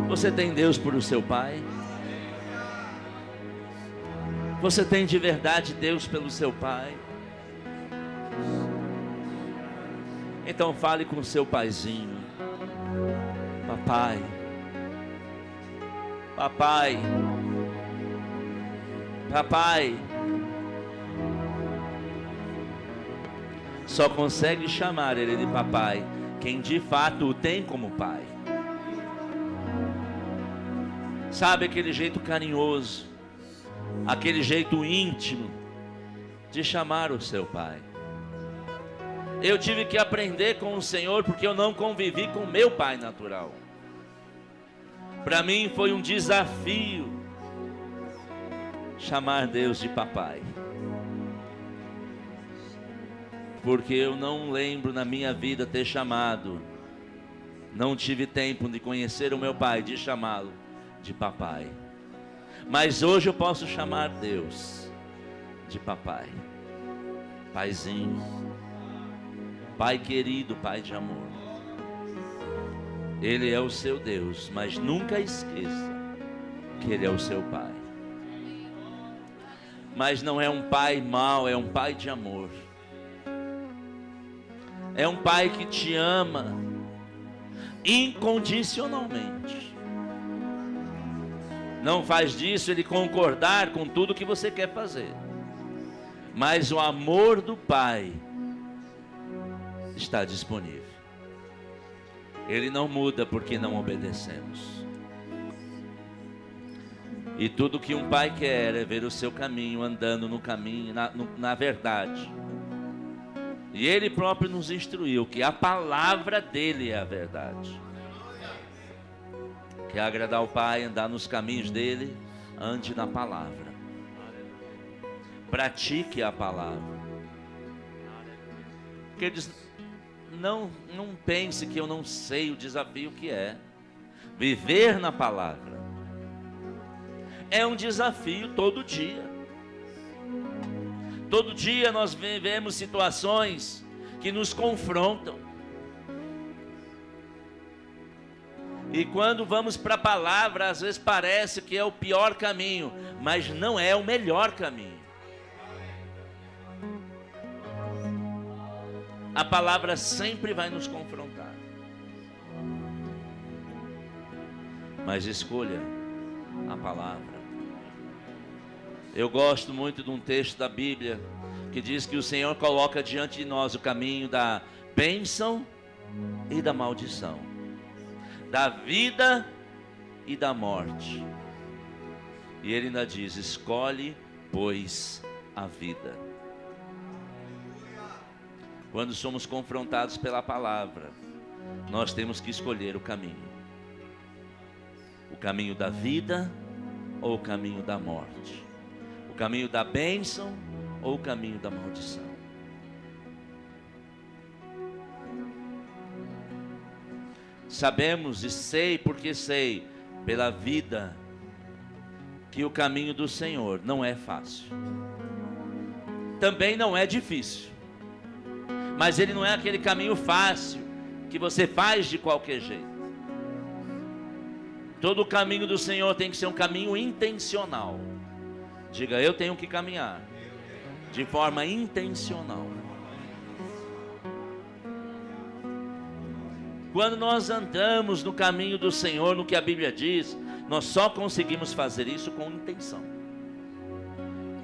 Você tem Deus por o seu Pai? Você tem de verdade Deus pelo seu Pai? Então fale com o seu paizinho. Papai, papai, papai. Só consegue chamar ele de papai quem de fato o tem como pai. Sabe aquele jeito carinhoso, aquele jeito íntimo de chamar o seu pai. Eu tive que aprender com o Senhor porque eu não convivi com meu pai natural. Para mim foi um desafio chamar Deus de papai. Porque eu não lembro na minha vida ter chamado, não tive tempo de conhecer o meu pai, de chamá-lo de papai. Mas hoje eu posso chamar Deus de papai, paizinho, pai querido, pai de amor. Ele é o seu Deus, mas nunca esqueça que ele é o seu pai. Mas não é um pai mau, é um pai de amor. É um pai que te ama incondicionalmente. Não faz disso ele concordar com tudo que você quer fazer. Mas o amor do pai está disponível. Ele não muda porque não obedecemos. E tudo que um pai quer é ver o seu caminho andando no caminho, na verdade. E ele próprio nos instruiu que a palavra dele é a verdade. Quer agradar o Pai, andar nos caminhos dele, ande na palavra. Pratique a palavra. Porque ele diz, não pense que eu não sei o desafio que é. Viver na palavra é um desafio todo dia. Todo dia nós vivemos situações que nos confrontam. E quando vamos para a palavra, às vezes parece que é o pior caminho, mas não é o melhor caminho. A palavra sempre vai nos confrontar. Mas escolha a palavra. Eu gosto muito de um texto da Bíblia que diz que o Senhor coloca diante de nós o caminho da bênção e da maldição, da vida e da morte. E ele ainda diz, escolhe, pois, a vida. Quando somos confrontados pela palavra, nós temos que escolher o caminho. O caminho da vida ou o caminho da morte. O caminho da bênção ou o caminho da maldição. Sabemos e sei, porque sei, pela vida, que o caminho do Senhor não é fácil. Também não é difícil. Mas ele não é aquele caminho fácil, que você faz de qualquer jeito. Todo o caminho do Senhor tem que ser um caminho intencional. Diga, eu tenho que caminhar de forma intencional. Quando nós andamos no caminho do Senhor, no que a Bíblia diz, nós só conseguimos fazer isso com intenção,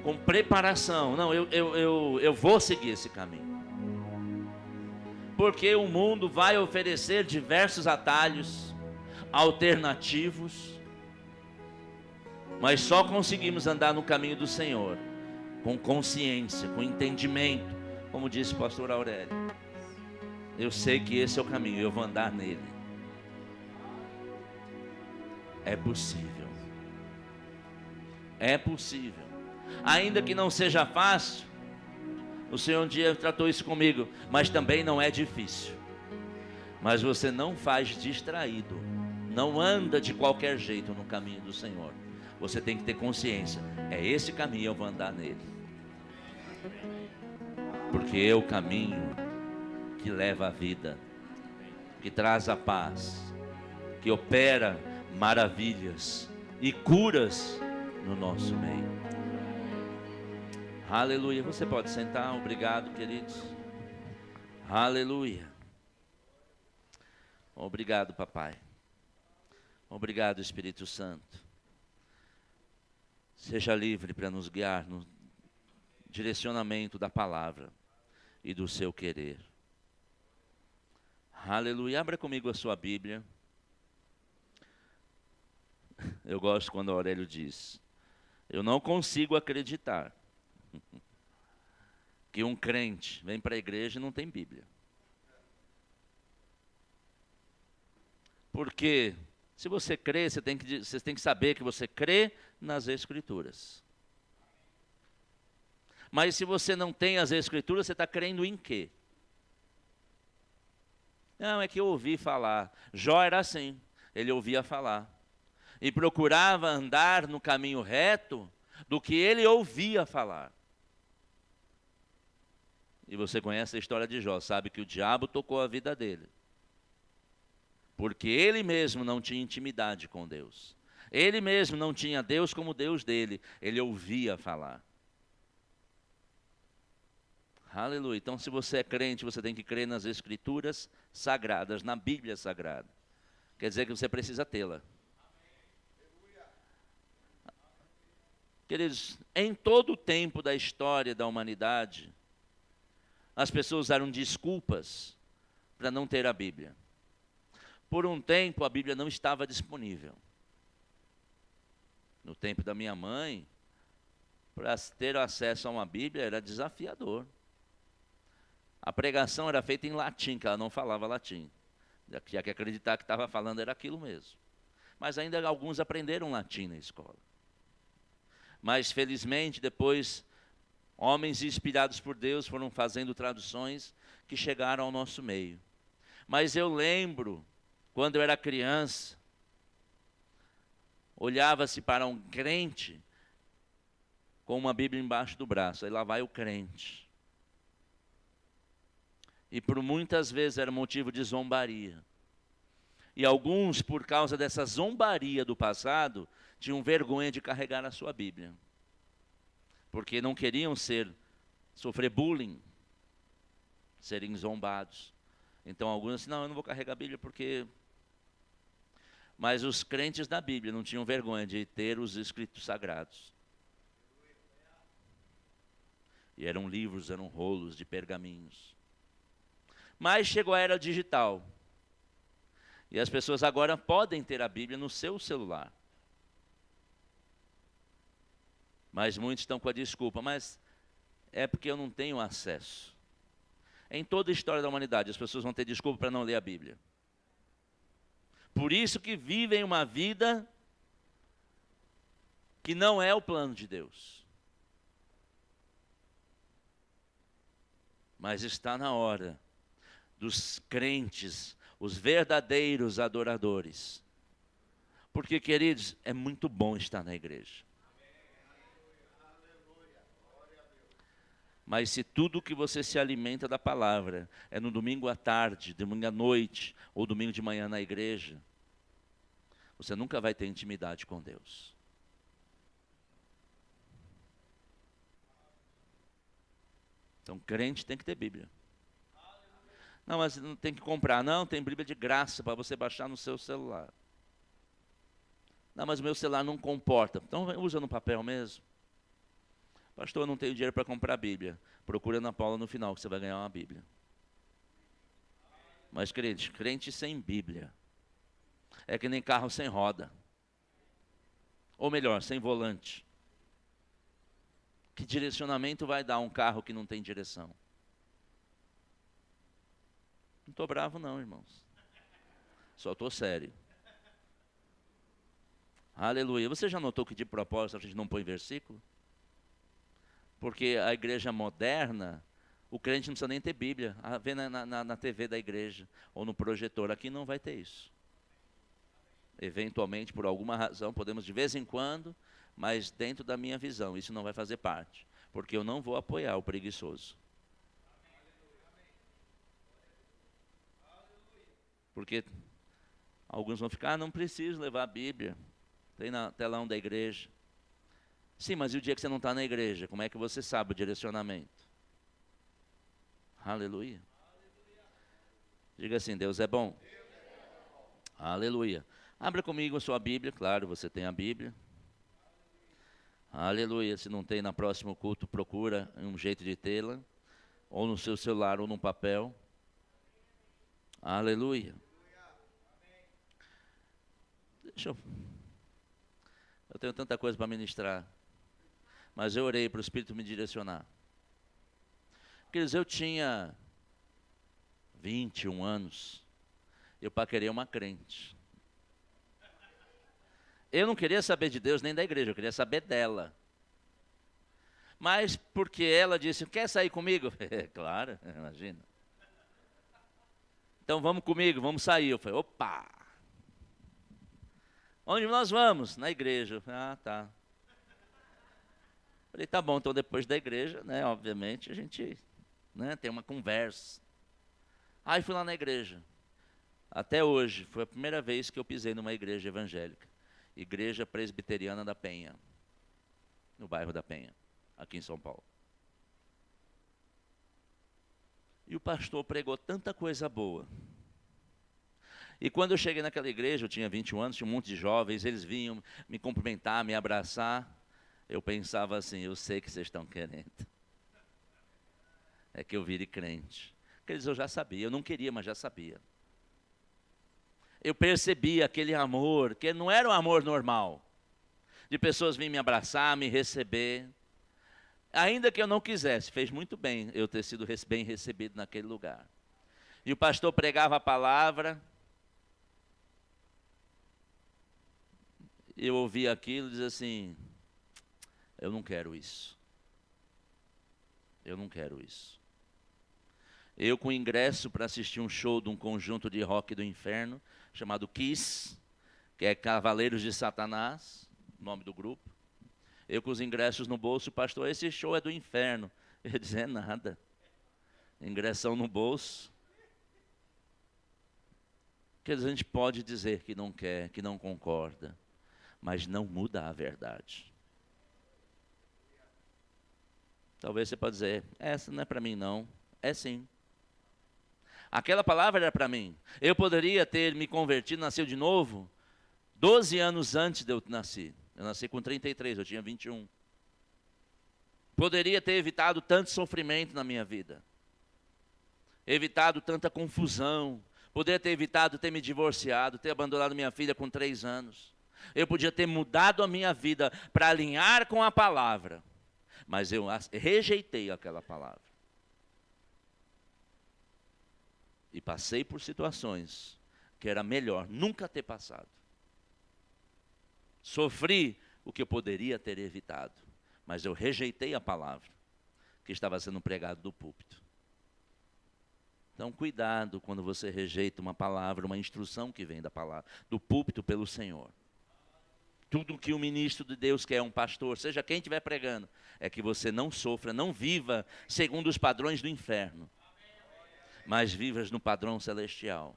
com preparação. Não, eu vou seguir esse caminho. Porque o mundo vai oferecer diversos atalhos, alternativos, mas só conseguimos andar no caminho do Senhor com consciência, com entendimento, como disse o pastor Aurélio. Eu sei que esse é o caminho, eu vou andar nele. É possível. É possível. Ainda que não seja fácil, o Senhor um dia tratou isso comigo, mas também não é difícil. Mas você não faz distraído, não anda de qualquer jeito no caminho do Senhor. Você tem que ter consciência, é esse caminho, eu vou andar nele. Porque é o caminho que leva à vida. que traz a paz, que opera maravilhas e curas no nosso meio. Aleluia. Você pode sentar. Obrigado, queridos. Aleluia. Obrigado, papai. Obrigado, Espírito Santo. Seja livre para nos guiar no direcionamento da palavra e do seu querer. Aleluia. Abra comigo a sua Bíblia. Eu gosto quando o Aurélio diz: eu não consigo acreditar que um crente vem para a igreja e não tem Bíblia. Porque se você crê, você tem que saber que você crê nas Escrituras. Mas se você não tem as Escrituras, você está crendo em quê? Não, é que eu ouvi falar. Jó era assim, ele ouvia falar. E procurava andar no caminho reto do que ele ouvia falar. E você conhece a história de Jó, sabe que o diabo tocou a vida dele. Porque ele mesmo não tinha intimidade com Deus. Ele mesmo não tinha Deus como Deus dele. Ele ouvia falar. Aleluia. Então, se você é crente, você tem que crer nas Escrituras sagradas, na Bíblia Sagrada. Quer dizer que você precisa tê-la. Queridos, em todo o tempo da história da humanidade, as pessoas usaram desculpas para não ter a Bíblia. Por um tempo, a Bíblia não estava disponível. No tempo da minha mãe, para ter acesso a uma Bíblia era desafiador. A pregação era feita em latim, que ela não falava latim. Já que acreditar que estava falando era aquilo mesmo. Mas ainda alguns aprenderam latim na escola. Mas, felizmente, depois, homens inspirados por Deus foram fazendo traduções que chegaram ao nosso meio. Mas eu lembro, quando eu era criança, olhava-se para um crente com uma Bíblia embaixo do braço. Aí lá vai o crente. E por muitas vezes era motivo de zombaria. E alguns, por causa dessa zombaria do passado, tinham vergonha de carregar a sua Bíblia. Porque não queriam sofrer bullying, serem zombados. Então alguns assim, não, eu não vou carregar a Bíblia porque... Mas os crentes da Bíblia não tinham vergonha de ter os escritos sagrados. E eram livros, eram rolos de pergaminhos. Mas chegou a era digital. E as pessoas agora podem ter a Bíblia no seu celular. Mas muitos estão com a desculpa, mas é porque eu não tenho acesso. Em toda a história da humanidade, as pessoas vão ter desculpa para não ler a Bíblia. Por isso que vivem uma vida que não é o plano de Deus. Mas está na hora dos crentes, os verdadeiros adoradores. Porque, queridos, é muito bom estar na igreja. Mas se tudo que você se alimenta da palavra é no domingo à tarde, domingo à noite, ou domingo de manhã na igreja, você nunca vai ter intimidade com Deus. Então, crente tem que ter Bíblia. Não, mas não tem que comprar. Não, tem Bíblia de graça para você baixar no seu celular. Não, mas o meu celular não comporta. Então, usa no papel mesmo. Pastor, eu não tenho dinheiro para comprar a Bíblia. Procura na Paula no final, que você vai ganhar uma Bíblia. Mas, crente sem Bíblia é que nem carro sem roda. Ou melhor, sem volante. Que direcionamento vai dar um carro que não tem direção? Não estou bravo não, irmãos. Só estou sério. Aleluia. Você já notou que de propósito a gente não põe versículo? Porque a igreja moderna, o crente não precisa nem ter Bíblia. Vê na TV da igreja ou no projetor. Aqui não vai ter isso. Eventualmente, por alguma razão, podemos de vez em quando, mas dentro da minha visão, isso não vai fazer parte. Porque eu não vou apoiar o preguiçoso. Porque alguns vão ficar, não preciso levar a Bíblia. Tem na telão da igreja. Sim, mas e o dia que você não está na igreja? Como é que você sabe o direcionamento? Aleluia. Diga assim, Deus é bom. Aleluia. Abra comigo a sua Bíblia, claro, você tem a Bíblia. Aleluia. Se não tem, no próximo culto, procura um jeito de tê-la. Ou no seu celular, ou num papel. Aleluia. Eu tenho tanta coisa para ministrar. Mas eu orei para o Espírito me direcionar. Queridos, eu tinha 21 anos. Eu paquerei uma crente. Eu não queria saber de Deus nem da igreja, eu queria saber dela. Mas porque ela disse, quer sair comigo? É claro, imagina. Então vamos comigo, vamos sair. Eu falei, opa! Onde nós vamos? Na igreja. Ah, tá. Falei, tá bom, então depois da igreja, né, obviamente, a gente, né, tem uma conversa. Aí fui lá na igreja. Até hoje, foi a primeira vez que eu pisei numa igreja evangélica. Igreja Presbiteriana da Penha. No bairro da Penha, aqui em São Paulo. E o pastor pregou tanta coisa boa. E quando eu cheguei naquela igreja, eu tinha 21 anos, tinha um monte de jovens, eles vinham me cumprimentar, me abraçar. Eu pensava assim, eu sei que vocês estão querendo. É que eu vire crente. Aqueles eu já sabia, eu não queria, mas já sabia. Eu percebi aquele amor, que não era um amor normal. De pessoas virem me abraçar, me receber. Ainda que eu não quisesse, fez muito bem eu ter sido bem recebido naquele lugar. E o pastor pregava a palavra. Eu ouvia aquilo e dizia assim, eu não quero isso. Eu não quero isso. Eu com ingresso para assistir um show de um conjunto de rock do inferno, chamado Kiss, que é Cavaleiros de Satanás, nome do grupo. Eu com os ingressos no bolso, pastor, esse show é do inferno. Eu dizia, nada. Ingressão no bolso. Quer dizer, a gente pode dizer que não quer, que não concorda, mas não muda a verdade. Talvez você pode dizer, essa não é para mim não. É sim. Aquela palavra era para mim. Eu poderia ter me convertido, nascido de novo, 12 anos antes de eu nascer. Eu nasci com 33, eu tinha 21. Poderia ter evitado tanto sofrimento na minha vida. Evitado tanta confusão. Poderia ter evitado ter me divorciado, ter abandonado minha filha com 3 anos. Eu podia ter mudado a minha vida para alinhar com a palavra. Mas eu rejeitei aquela palavra. E passei por situações que era melhor nunca ter passado. Sofri o que eu poderia ter evitado. Mas eu rejeitei a palavra que estava sendo pregada do púlpito. Então, cuidado quando você rejeita uma palavra, uma instrução que vem da palavra, do púlpito pelo Senhor. Tudo que o ministro de Deus quer, um pastor, seja quem estiver pregando, é que você não sofra, não viva segundo os padrões do inferno, mas vivas no padrão celestial.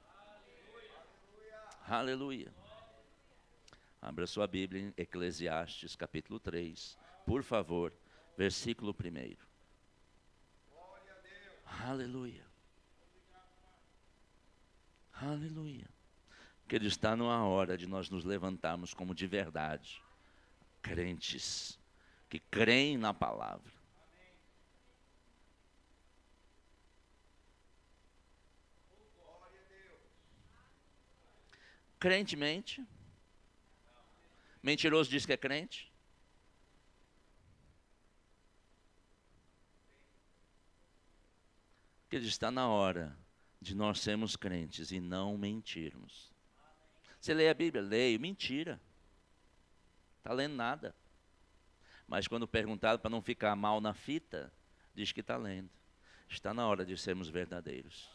Aleluia. Abra sua Bíblia em Eclesiastes, capítulo 3, por favor, versículo 1. Aleluia. Aleluia. Que ele está numa hora de nós nos levantarmos como de verdade, crentes, que creem na palavra. Crente mente. Mentiroso diz que é crente. Que ele está na hora de nós sermos crentes e não mentirmos. Você lê a Bíblia? Leio. Mentira. Está lendo nada. Mas quando perguntado para não ficar mal na fita, diz que está lendo. Está na hora de sermos verdadeiros.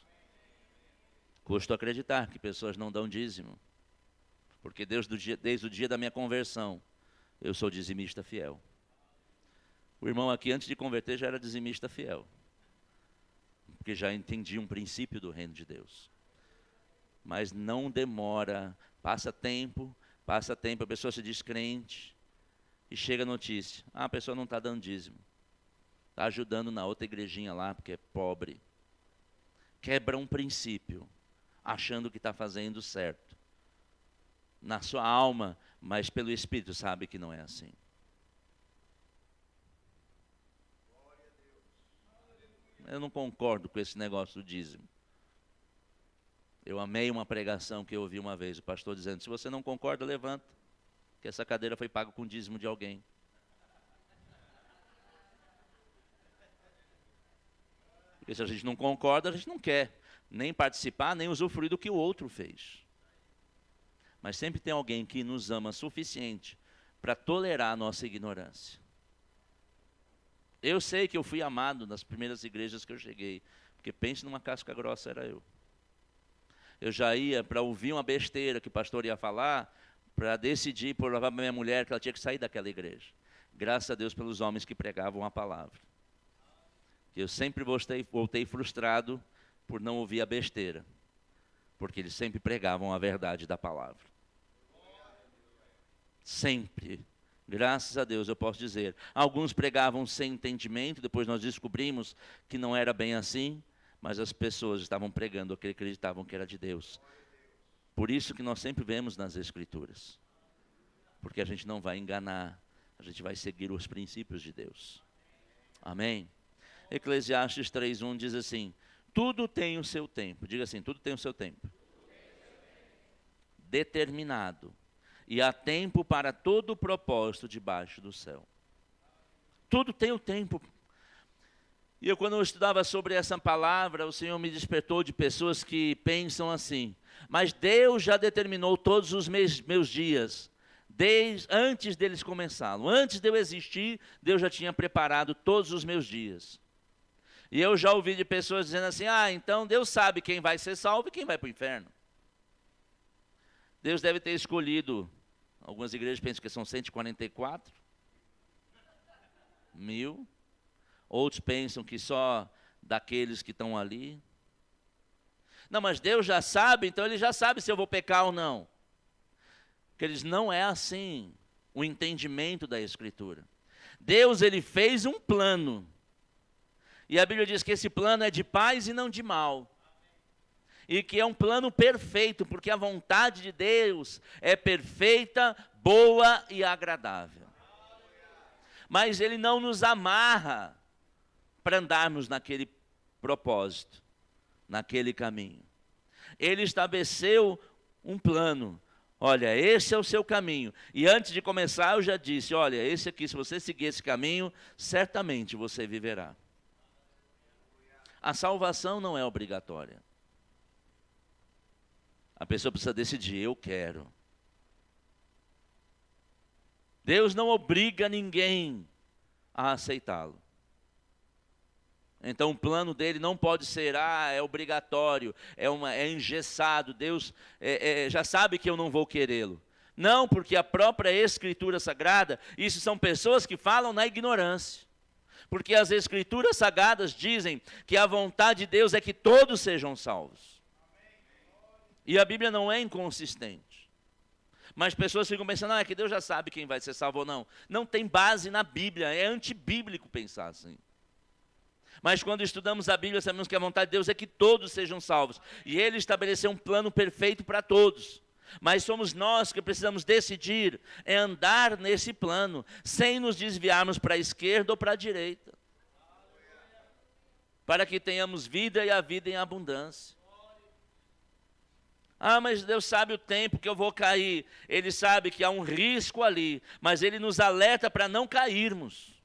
Custo acreditar que pessoas não dão dízimo. Porque desde o dia da minha conversão, eu sou dizimista fiel. O irmão aqui, antes de converter, já era dizimista fiel. Porque já entendi um princípio do reino de Deus. mas não demora. Passa tempo, a pessoa se diz crente e chega a notícia. A pessoa não está dando dízimo. Está ajudando na outra igrejinha lá, porque é pobre. Quebra um princípio, achando que está fazendo certo. Na sua alma, mas pelo Espírito sabe que não é assim. Eu não concordo com esse negócio do dízimo. Eu amei uma pregação que eu ouvi uma vez, o pastor dizendo, se você não concorda, levanta, que essa cadeira foi paga com dízimo de alguém. Porque se a gente não concorda, a gente não quer nem participar, nem usufruir do que o outro fez. Mas sempre tem alguém que nos ama o suficiente para tolerar a nossa ignorância. Eu sei que eu fui amado nas primeiras igrejas que eu cheguei, porque pense numa casca grossa, era eu. Eu já ia para ouvir uma besteira que o pastor ia falar, para decidir por levar para minha mulher que ela tinha que sair daquela igreja. Graças a Deus pelos homens que pregavam a palavra. Eu sempre voltei frustrado por não ouvir a besteira, porque eles sempre pregavam a verdade da palavra. Sempre. Graças a Deus eu posso dizer. Alguns pregavam sem entendimento, depois nós descobrimos que não era bem assim, mas as pessoas estavam pregando o que acreditavam que era de Deus. Por isso que nós sempre vemos nas Escrituras. Porque a gente não vai enganar, a gente vai seguir os princípios de Deus. Amém? Eclesiastes 3:1 diz assim, tudo tem o seu tempo. Diga assim, tudo tem o seu tempo. Determinado. E há tempo para todo o propósito debaixo do céu. Tudo tem o tempo. E quando eu estudava sobre essa palavra, o Senhor me despertou de pessoas que pensam assim, mas Deus já determinou todos os meus dias, antes deles começá-lo. Antes de eu existir, Deus já tinha preparado todos os meus dias. E eu já ouvi de pessoas dizendo assim, então Deus sabe quem vai ser salvo e quem vai para o inferno. Deus deve ter escolhido, algumas igrejas pensam que são 144 mil, outros pensam que só daqueles que estão ali. Não, mas Deus já sabe, então Ele já sabe se eu vou pecar ou não. Porque não é assim o entendimento da Escritura. Deus, Ele fez um plano. E a Bíblia diz que esse plano é de paz e não de mal. E que é um plano perfeito, porque a vontade de Deus é perfeita, boa e agradável. Mas Ele não nos amarra para andarmos naquele propósito, naquele caminho. Ele estabeleceu um plano. Olha, esse é o seu caminho. E antes de começar, eu já disse, olha, esse aqui, se você seguir esse caminho, certamente você viverá. A salvação não é obrigatória. A pessoa precisa decidir, eu quero. Deus não obriga ninguém a aceitá-lo. Então o plano dele não pode ser, é obrigatório, é engessado, Deus já sabe que eu não vou querê-lo. Não, porque a própria Escritura Sagrada, isso são pessoas que falam na ignorância. Porque as Escrituras Sagradas dizem que a vontade de Deus é que todos sejam salvos. E a Bíblia não é inconsistente. Mas pessoas ficam pensando, é que Deus já sabe quem vai ser salvo ou não. Não tem base na Bíblia, é antibíblico pensar assim. Mas quando estudamos a Bíblia, sabemos que a vontade de Deus é que todos sejam salvos. E Ele estabeleceu um plano perfeito para todos. Mas somos nós que precisamos decidir andar nesse plano, sem nos desviarmos para a esquerda ou para a direita. Para que tenhamos vida e a vida em abundância. Mas Deus sabe o tempo que eu vou cair. Ele sabe que há um risco ali, mas Ele nos alerta para não cairmos.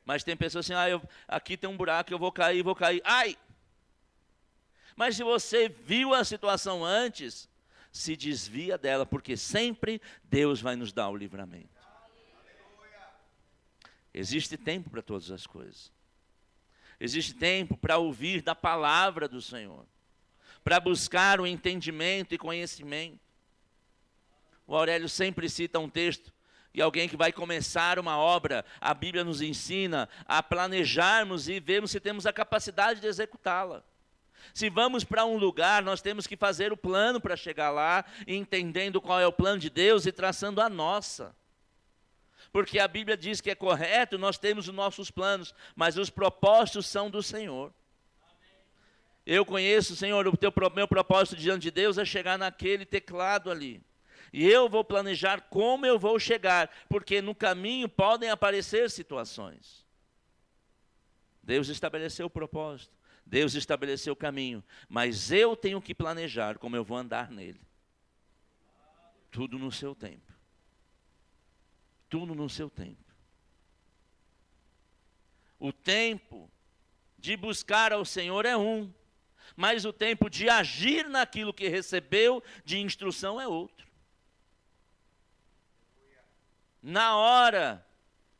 Mas tem pessoas assim, aqui tem um buraco, eu vou cair. Ai! Mas se você viu a situação antes, se desvia dela, porque sempre Deus vai nos dar o livramento. Existe tempo para todas as coisas. Existe tempo para ouvir da palavra do Senhor, para buscar o entendimento e conhecimento. O Aurélio sempre cita um texto, e alguém que vai começar uma obra, a Bíblia nos ensina a planejarmos e vermos se temos a capacidade de executá-la. Se vamos para um lugar, nós temos que fazer o plano para chegar lá, entendendo qual é o plano de Deus e traçando a nossa. Porque a Bíblia diz que é correto, nós temos os nossos planos, mas os propósitos são do Senhor. Eu conheço, Senhor, meu propósito diante de Deus é chegar naquele teclado ali. E eu vou planejar como eu vou chegar, porque no caminho podem aparecer situações. Deus estabeleceu o propósito, Deus estabeleceu o caminho, mas eu tenho que planejar como eu vou andar nele. Tudo no seu tempo. Tudo no seu tempo. O tempo de buscar ao Senhor é um, mas o tempo de agir naquilo que recebeu de instrução é outro. Na hora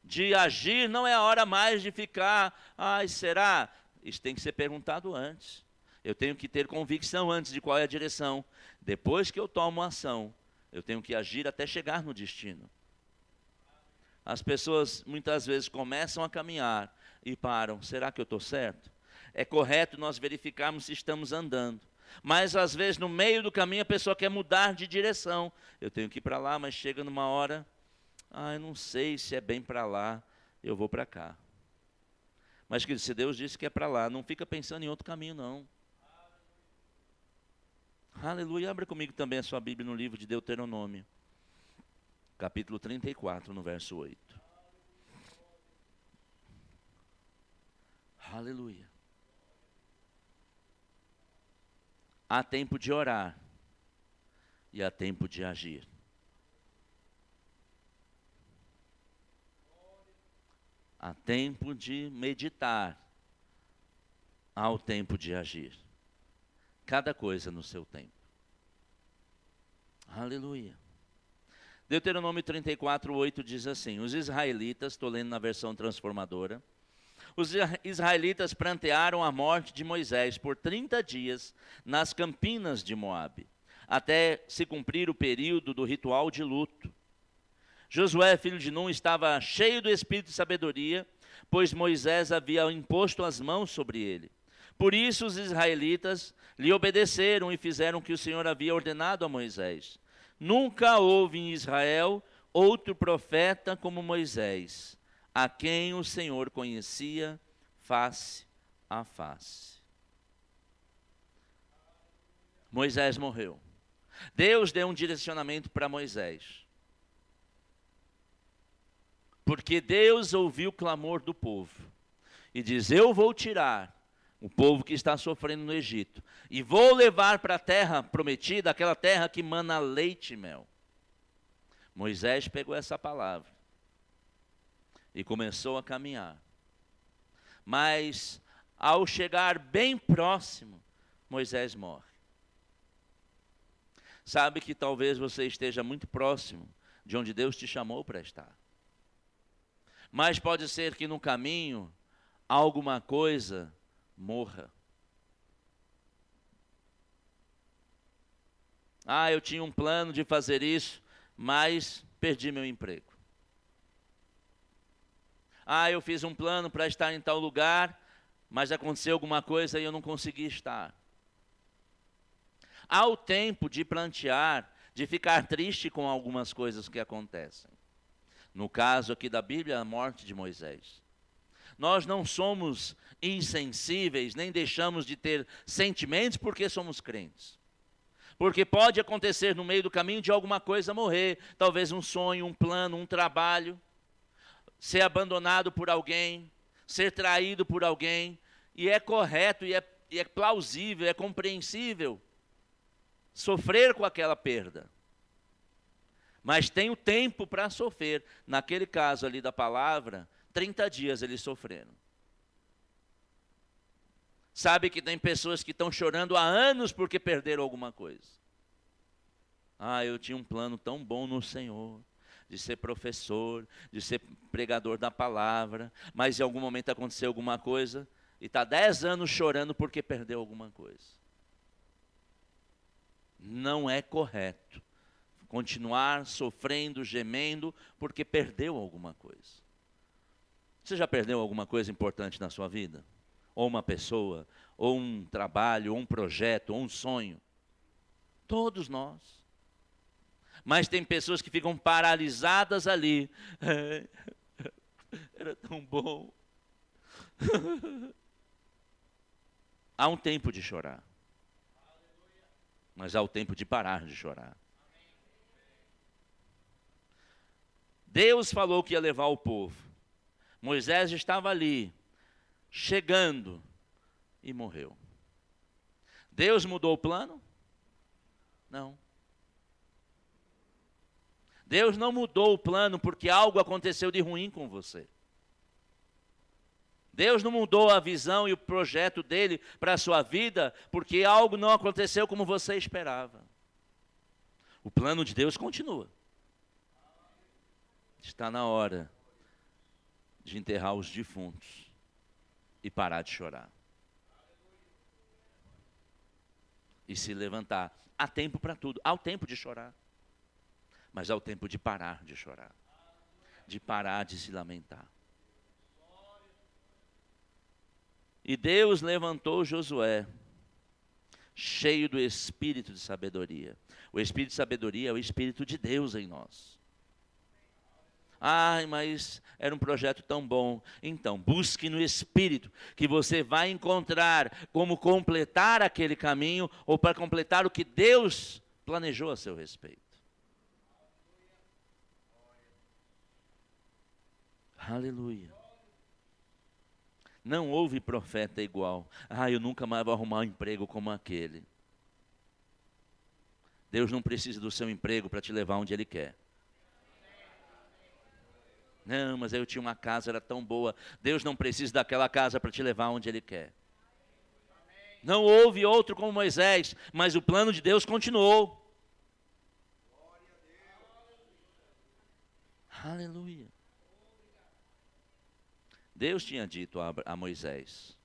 de agir, não é a hora mais de ficar, será? Isso tem que ser perguntado antes. Eu tenho que ter convicção antes de qual é a direção. Depois que eu tomo ação, eu tenho que agir até chegar no destino. As pessoas muitas vezes começam a caminhar e param. Será que eu estou certo? É correto nós verificarmos se estamos andando. Mas às vezes no meio do caminho a pessoa quer mudar de direção. Eu tenho que ir para lá, mas chega numa hora, eu não sei se é bem para lá, eu vou para cá. Mas querido, se Deus disse que é para lá, não fica pensando em outro caminho não. Aleluia. Abra comigo também a sua Bíblia no livro de Deuteronômio, capítulo 34, no verso 8. Aleluia. Há tempo de orar e há tempo de agir. Há tempo de meditar, há o tempo de agir. Cada coisa no seu tempo. Aleluia. Deuteronômio 34, 8 diz assim: os israelitas, estou lendo na versão transformadora, os israelitas prantearam a morte de Moisés por 30 dias nas campinas de Moabe, até se cumprir o período do ritual de luto. Josué, filho de Num, estava cheio do espírito de sabedoria, pois Moisés havia imposto as mãos sobre ele. Por isso os israelitas lhe obedeceram e fizeram o que o Senhor havia ordenado a Moisés. Nunca houve em Israel outro profeta como Moisés, a quem o Senhor conhecia face a face. Moisés morreu. Deus deu um direcionamento para Moisés. Porque Deus ouviu o clamor do povo e diz: eu vou tirar o povo que está sofrendo no Egito e vou levar para a terra prometida, aquela terra que mana leite e mel. Moisés pegou essa palavra e começou a caminhar. Mas ao chegar bem próximo, Moisés morre. Sabe que talvez você esteja muito próximo de onde Deus te chamou para estar. Mas pode ser que no caminho alguma coisa morra. Eu tinha um plano de fazer isso, mas perdi meu emprego. Eu fiz um plano para estar em tal lugar, mas aconteceu alguma coisa e eu não consegui estar. Há o tempo de plantear, de ficar triste com algumas coisas que acontecem. No caso aqui da Bíblia, a morte de Moisés. Nós não somos insensíveis, nem deixamos de ter sentimentos porque somos crentes. Porque pode acontecer no meio do caminho de alguma coisa morrer, talvez um sonho, um plano, um trabalho, ser abandonado por alguém, ser traído por alguém, e é correto, e é plausível, é compreensível sofrer com aquela perda. Mas tem o tempo para sofrer. Naquele caso ali da palavra, 30 dias eles sofreram. Sabe que tem pessoas que estão chorando há anos porque perderam alguma coisa. Eu tinha um plano tão bom no Senhor, de ser professor, de ser pregador da palavra, mas em algum momento aconteceu alguma coisa, e está 10 anos chorando porque perdeu alguma coisa. Não é correto continuar sofrendo, gemendo, porque perdeu alguma coisa. Você já perdeu alguma coisa importante na sua vida? Ou uma pessoa, ou um trabalho, ou um projeto, ou um sonho. Todos nós. Mas tem pessoas que ficam paralisadas ali. Era tão bom. Há um tempo de chorar. Mas há o tempo de parar de chorar. Deus falou que ia levar o povo. Moisés estava ali, chegando, e morreu. Deus mudou o plano? Não. Deus não mudou o plano porque algo aconteceu de ruim com você. Deus não mudou a visão e o projeto dele para a sua vida porque algo não aconteceu como você esperava. O plano de Deus continua. Está na hora de enterrar os defuntos e parar de chorar. E se levantar. Há tempo para tudo. Há o tempo de chorar. Mas há o tempo de parar de chorar. De parar de se lamentar. E Deus levantou Josué, cheio do espírito de sabedoria. O espírito de sabedoria é o espírito de Deus em nós. Ai, mas era um projeto tão bom. Então, busque no Espírito, que você vai encontrar como completar aquele caminho, ou para completar o que Deus planejou a seu respeito. Aleluia. Não houve profeta igual. Eu nunca mais vou arrumar um emprego como aquele. Deus não precisa do seu emprego para te levar onde Ele quer. Não, mas eu tinha uma casa, era tão boa. Deus não precisa daquela casa para te levar onde Ele quer. Não houve outro como Moisés, mas o plano de Deus continuou. Aleluia. Deus tinha dito a Moisés.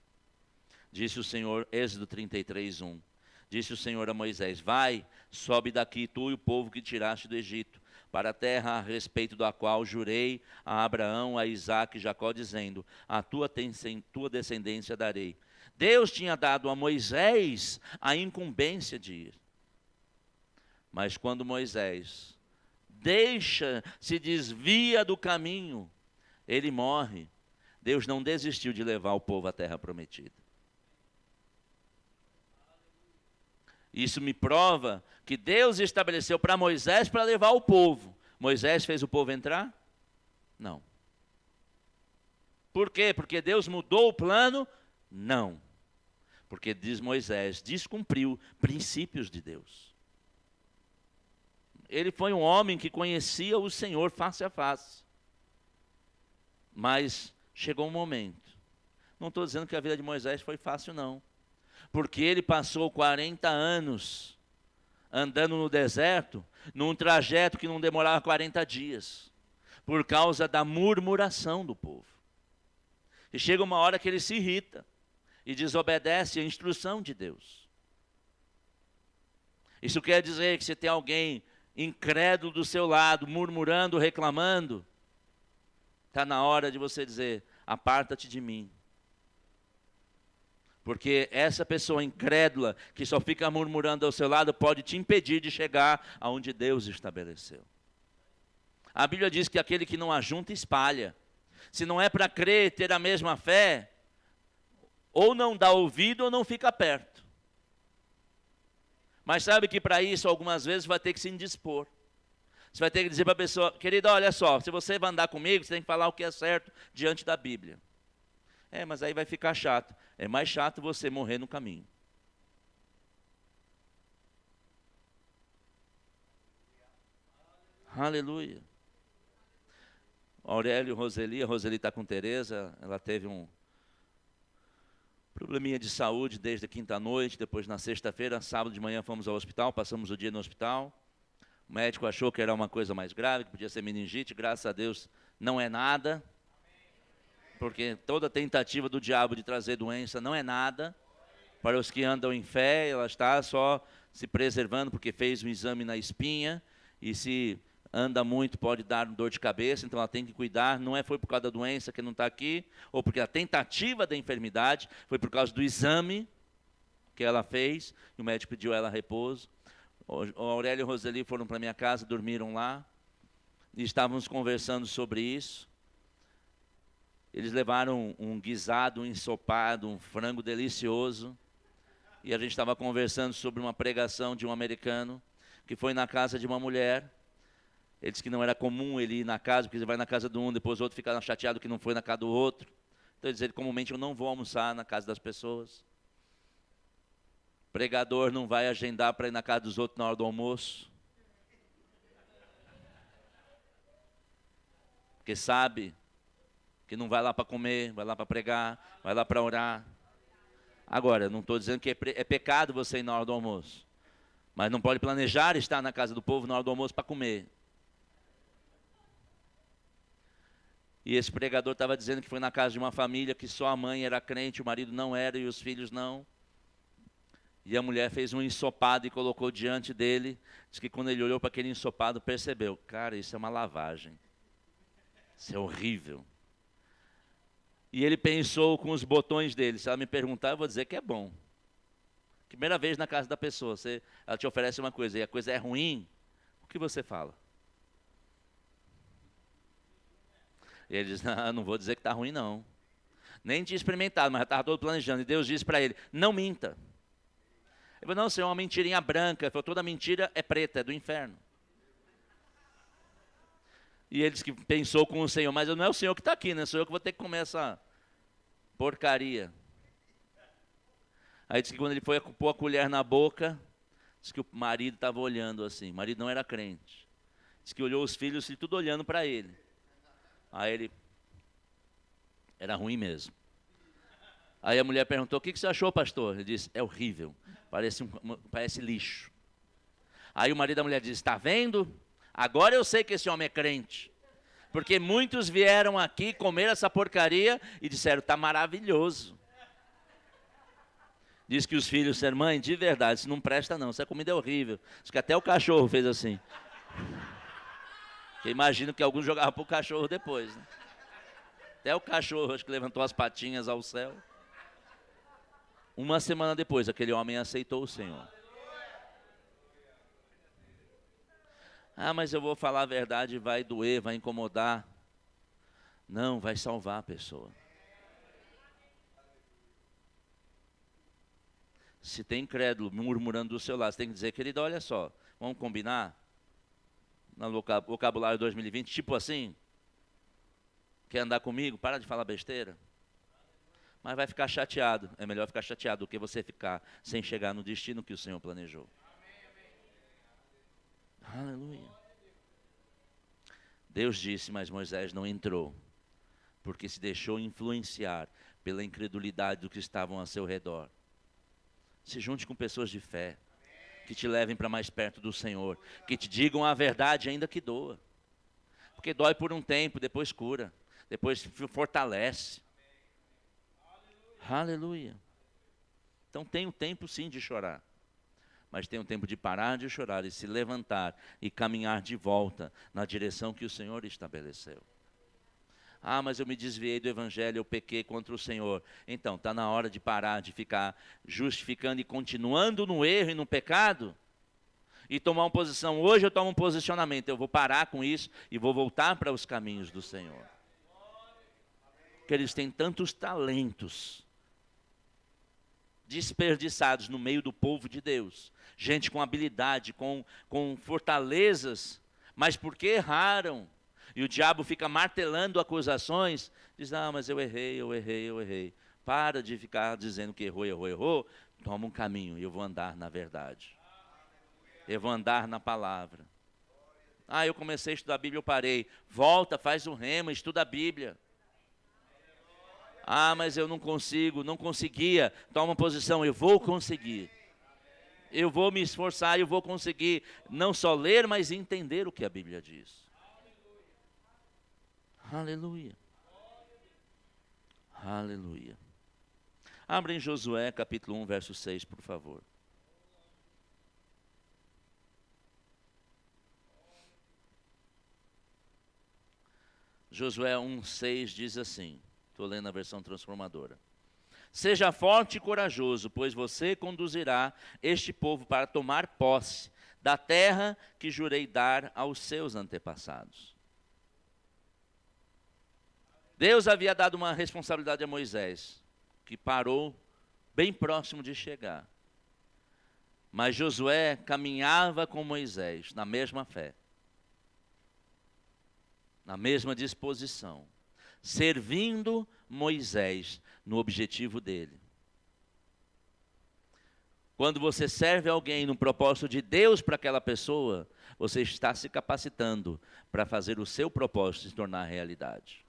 Disse o Senhor, Êxodo 33, 1. Disse o Senhor a Moisés: vai, sobe daqui, tu e o povo que tiraste do Egito, para a terra a respeito da qual jurei a Abraão, a Isaque e Jacó, dizendo: a tua descendência darei. Deus tinha dado a Moisés a incumbência de ir. Mas quando Moisés se desvia do caminho, ele morre. Deus não desistiu de levar o povo à terra prometida. Isso me prova que Deus estabeleceu para Moisés para levar o povo. Moisés fez o povo entrar? Não. Por quê? Porque Deus mudou o plano? Não. Porque, diz Moisés, descumpriu princípios de Deus. Ele foi um homem que conhecia o Senhor face a face. Mas chegou um momento. Não estou dizendo que a vida de Moisés foi fácil, não. Porque ele passou 40 anos andando no deserto, num trajeto que não demorava 40 dias, por causa da murmuração do povo. E chega uma hora que ele se irrita e desobedece a instrução de Deus. Isso quer dizer que se tem alguém incrédulo do seu lado, murmurando, reclamando, está na hora de você dizer: aparta-te de mim. Porque essa pessoa incrédula, que só fica murmurando ao seu lado, pode te impedir de chegar aonde Deus estabeleceu. A Bíblia diz que aquele que não ajunta, espalha. Se não é para crer, ter a mesma fé, ou não dá ouvido ou não fica perto. Mas sabe que para isso, algumas vezes, vai ter que se indispor. Você vai ter que dizer para a pessoa: querida, olha só, se você vai andar comigo, você tem que falar o que é certo diante da Bíblia. Mas aí vai ficar chato. É mais chato você morrer no caminho. Aleluia. Aurélio e Roseli está com Tereza, ela teve um probleminha de saúde desde a quinta-noite, depois na sexta-feira, sábado de manhã fomos ao hospital, passamos o dia no hospital. O médico achou que era uma coisa mais grave, que podia ser meningite, graças a Deus não é nada. Porque toda tentativa do diabo de trazer doença não é nada. Para os que andam em fé, ela está só se preservando, porque fez um exame na espinha, e se anda muito pode dar dor de cabeça, então ela tem que cuidar. Não foi por causa da doença que não está aqui, ou porque a tentativa da enfermidade foi por causa do exame. que ela fez, e o médico pediu ela repouso. O Aurélio e a Roseli foram para minha casa, dormiram lá, e estávamos conversando sobre isso. Eles levaram um guisado, um ensopado, um frango delicioso, e a gente estava conversando sobre uma pregação de um americano, que foi na casa de uma mulher. Ele disse que não era comum ele ir na casa, porque ele vai na casa do um, depois o outro fica chateado que não foi na casa do outro. Então ele diz, comumente eu não vou almoçar na casa das pessoas. Pregador não vai agendar para ir na casa dos outros na hora do almoço. Porque sabe que não vai lá para comer, vai lá para pregar, vai lá para orar. Agora, não estou dizendo que é pecado você ir na hora do almoço. Mas não pode planejar estar na casa do povo na hora do almoço para comer. E esse pregador estava dizendo que foi na casa de uma família que só a mãe era crente, o marido não era e os filhos não. E a mulher fez um ensopado e colocou diante dele. Diz que quando ele olhou para aquele ensopado, percebeu, cara, isso é uma lavagem. Isso é horrível. E ele pensou com os botões dele. Se ela me perguntar, eu vou dizer que é bom. Primeira vez na casa da pessoa, ela te oferece uma coisa e a coisa é ruim, o que você fala? E ele diz, não vou dizer que está ruim não. Nem tinha experimentado, mas já estava todo planejando. E Deus disse para ele, não minta. Ele falou, não, senhor, é uma mentirinha branca. Ele falou, toda mentira é preta, é do inferno. E ele disse que pensou com o Senhor, mas não é o Senhor que está aqui, né? Sou eu que vou ter que comer essa porcaria. Aí disse que quando ele foi pôr a colher na boca, disse que o marido estava olhando assim. O marido não era crente. Disse que olhou os filhos tudo olhando para ele. Aí ele, era ruim mesmo. Aí a mulher perguntou, o que você achou, pastor? Ele disse, é horrível, parece lixo. Aí o marido da mulher disse, está vendo? Agora eu sei que esse homem é crente. Porque muitos vieram aqui comer essa porcaria e disseram, está maravilhoso. Diz que os filhos disseram, mãe, de verdade, isso não presta não, essa comida é horrível. Diz que até o cachorro fez assim. Eu imagino que alguns jogavam para o cachorro depois. Né? Até o cachorro, acho que levantou as patinhas ao céu. Uma semana depois, aquele homem aceitou o Senhor. Ah, mas eu vou falar a verdade, vai doer, vai incomodar. Não, vai salvar a pessoa. Se tem incrédulo murmurando do seu lado, você tem que dizer, querido, olha só, vamos combinar? No vocabulário 2020, tipo assim, quer andar comigo? Para de falar besteira. Mas vai ficar chateado. É melhor ficar chateado do que você ficar sem chegar no destino que o Senhor planejou. Aleluia. Deus disse, mas Moisés não entrou, porque se deixou influenciar pela incredulidade do que estavam a seu redor. Se junte com pessoas de fé, que te levem para mais perto do Senhor, que te digam a verdade ainda que doa. Porque dói por um tempo, depois cura, depois fortalece. Aleluia. Então tem um tempo sim de chorar, mas tem um tempo de parar de chorar e se levantar e caminhar de volta na direção que o Senhor estabeleceu. Ah, mas eu me desviei do evangelho, eu pequei contra o Senhor. Então, está na hora de parar de ficar justificando e continuando no erro e no pecado e tomar uma posição. Hoje eu tomo um posicionamento, eu vou parar com isso e vou voltar para os caminhos do Senhor. Porque eles têm tantos talentos desperdiçados no meio do povo de Deus. Gente com habilidade, com fortalezas, mas porque erraram. E o diabo fica martelando acusações, diz, mas eu errei. Para de ficar dizendo que errou. Toma um caminho e eu vou andar na verdade. Eu vou andar na palavra. Eu comecei a estudar a Bíblia, eu parei. Volta, faz um rema, estuda a Bíblia. Mas eu não conseguia. Toma uma posição, eu vou conseguir. Eu vou me esforçar, eu vou conseguir não só ler, mas entender o que a Bíblia diz. Aleluia. Aleluia. Abra em Josué capítulo 1, verso 6, por favor. Josué 1, 6 diz assim, estou lendo a versão transformadora. Seja forte e corajoso, pois você conduzirá este povo para tomar posse da terra que jurei dar aos seus antepassados. Deus havia dado uma responsabilidade a Moisés, que parou bem próximo de chegar. Mas Josué caminhava com Moisés na mesma fé, na mesma disposição, servindo Moisés no objetivo dele. Quando você serve alguém no propósito de Deus para aquela pessoa, você está se capacitando para fazer o seu propósito se tornar realidade.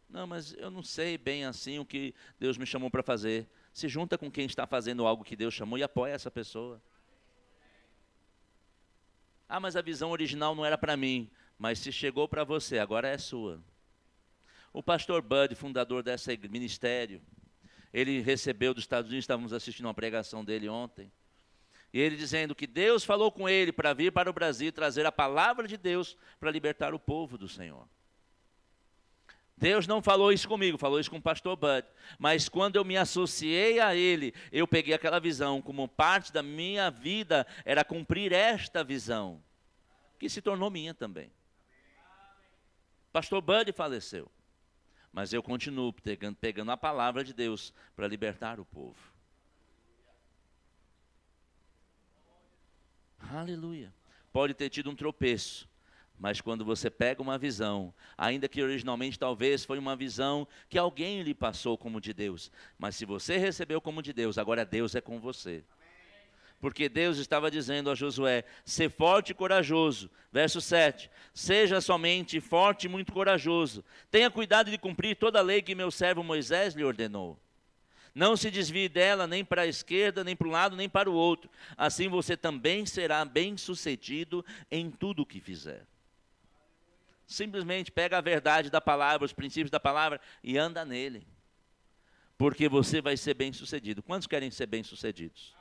Não, mas eu não sei bem assim o que Deus me chamou para fazer. Se junta com quem está fazendo algo que Deus chamou e apoia essa pessoa. Ah, mas a visão original não era para mim. Mas se chegou para você, agora é sua. O pastor Bud, fundador desse ministério, ele recebeu dos Estados Unidos, estávamos assistindo uma pregação dele ontem, e ele dizendo que Deus falou com ele para vir para o Brasil e trazer a palavra de Deus para libertar o povo do Senhor. Deus não falou isso comigo, falou isso com o pastor Bud, mas quando eu me associei a ele, eu peguei aquela visão, como parte da minha vida era cumprir esta visão, que se tornou minha também. Pastor Bud faleceu, mas eu continuo pegando a palavra de Deus para libertar o povo. Aleluia. Pode ter tido um tropeço, mas quando você pega uma visão, ainda que originalmente talvez foi uma visão que alguém lhe passou como de Deus, mas se você recebeu como de Deus, agora Deus é com você. Porque Deus estava dizendo a Josué, ser forte e corajoso. Verso 7, seja somente forte e muito corajoso. Tenha cuidado de cumprir toda a lei que meu servo Moisés lhe ordenou. Não se desvie dela nem para a esquerda, nem para um lado, nem para o outro. Assim você também será bem-sucedido em tudo o que fizer. Simplesmente pega a verdade da palavra, os princípios da palavra e anda nele. Porque você vai ser bem-sucedido. Quantos querem ser bem-sucedidos?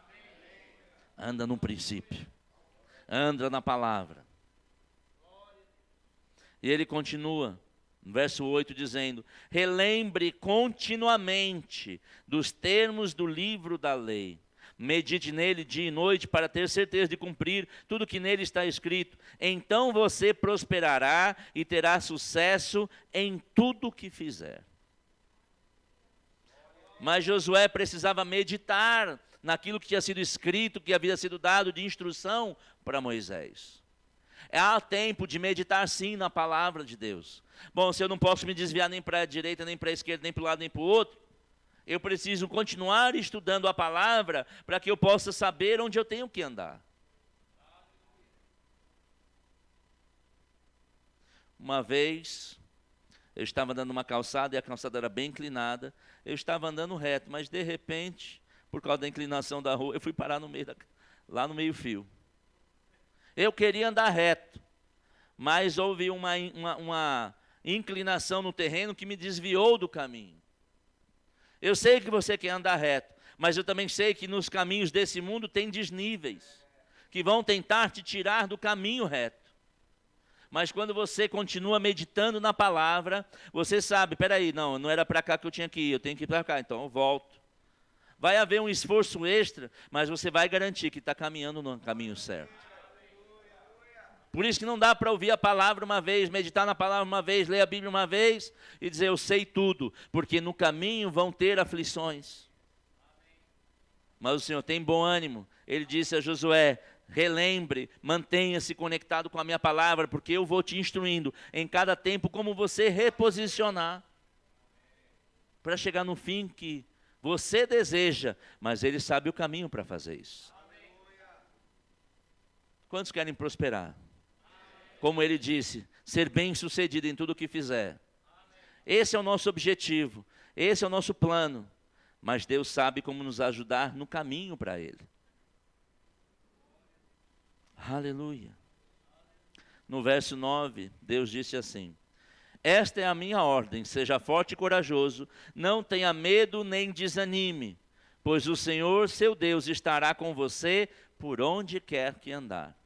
Anda no princípio, anda na palavra. E ele continua, no verso 8, dizendo, relembre continuamente dos termos do livro da lei. Medite nele dia e noite para ter certeza de cumprir tudo que nele está escrito. Então você prosperará e terá sucesso em tudo que fizer. Mas Josué precisava meditar naquilo que tinha sido escrito, que havia sido dado de instrução para Moisés. Há tempo de meditar sim na palavra de Deus. Bom, se eu não posso me desviar nem para a direita, nem para a esquerda, nem para o lado, nem para o outro, eu preciso continuar estudando a palavra para que eu possa saber onde eu tenho que andar. Uma vez, eu estava andando numa calçada e a calçada era bem inclinada, eu estava andando reto, mas de repente, por causa da inclinação da rua, eu fui parar no meio lá no meio-fio. Eu queria andar reto, mas houve uma inclinação no terreno que me desviou do caminho. Eu sei que você quer andar reto, mas eu também sei que nos caminhos desse mundo tem desníveis, que vão tentar te tirar do caminho reto. Mas quando você continua meditando na palavra, você sabe, peraí, não era para cá que eu tinha que ir, eu tenho que ir para cá, então eu volto. Vai haver um esforço extra, mas você vai garantir que está caminhando no caminho certo. Por isso que não dá para ouvir a palavra uma vez, meditar na palavra uma vez, ler a Bíblia uma vez e dizer eu sei tudo, porque no caminho vão ter aflições. Mas o Senhor tem bom ânimo. Ele disse a Josué, relembre, mantenha-se conectado com a minha palavra, porque eu vou te instruindo em cada tempo como você reposicionar para chegar no fim que você deseja, mas Ele sabe o caminho para fazer isso. Quantos querem prosperar? Como Ele disse, ser bem-sucedido em tudo o que fizer. Esse é o nosso objetivo, esse é o nosso plano, mas Deus sabe como nos ajudar no caminho para Ele. Aleluia. No verso 9, Deus disse assim, esta é a minha ordem, seja forte e corajoso, não tenha medo nem desanime, pois o Senhor, seu Deus, estará com você por onde quer que andar.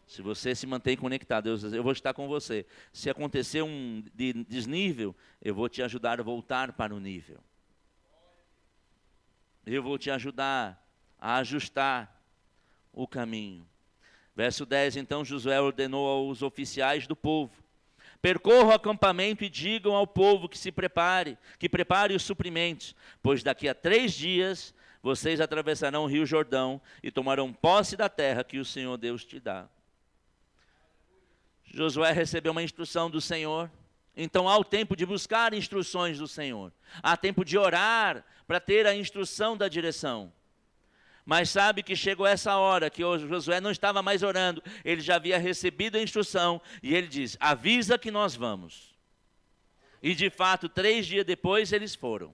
Se você se mantém conectado, eu vou estar com você. Se acontecer um desnível, eu vou te ajudar a voltar para o nível. Eu vou te ajudar a ajustar o caminho. Verso 10, então Josué ordenou aos oficiais do povo: percorram o acampamento e digam ao povo que prepare os suprimentos, pois daqui a 3 dias vocês atravessarão o rio Jordão e tomarão posse da terra que o Senhor Deus te dá. Josué recebeu uma instrução do Senhor, então há o tempo de buscar instruções do Senhor, há tempo de orar para ter a instrução da direção. Mas sabe que chegou essa hora que Josué não estava mais orando, ele já havia recebido a instrução, e ele diz: avisa que nós vamos. E de fato, 3 dias depois eles foram.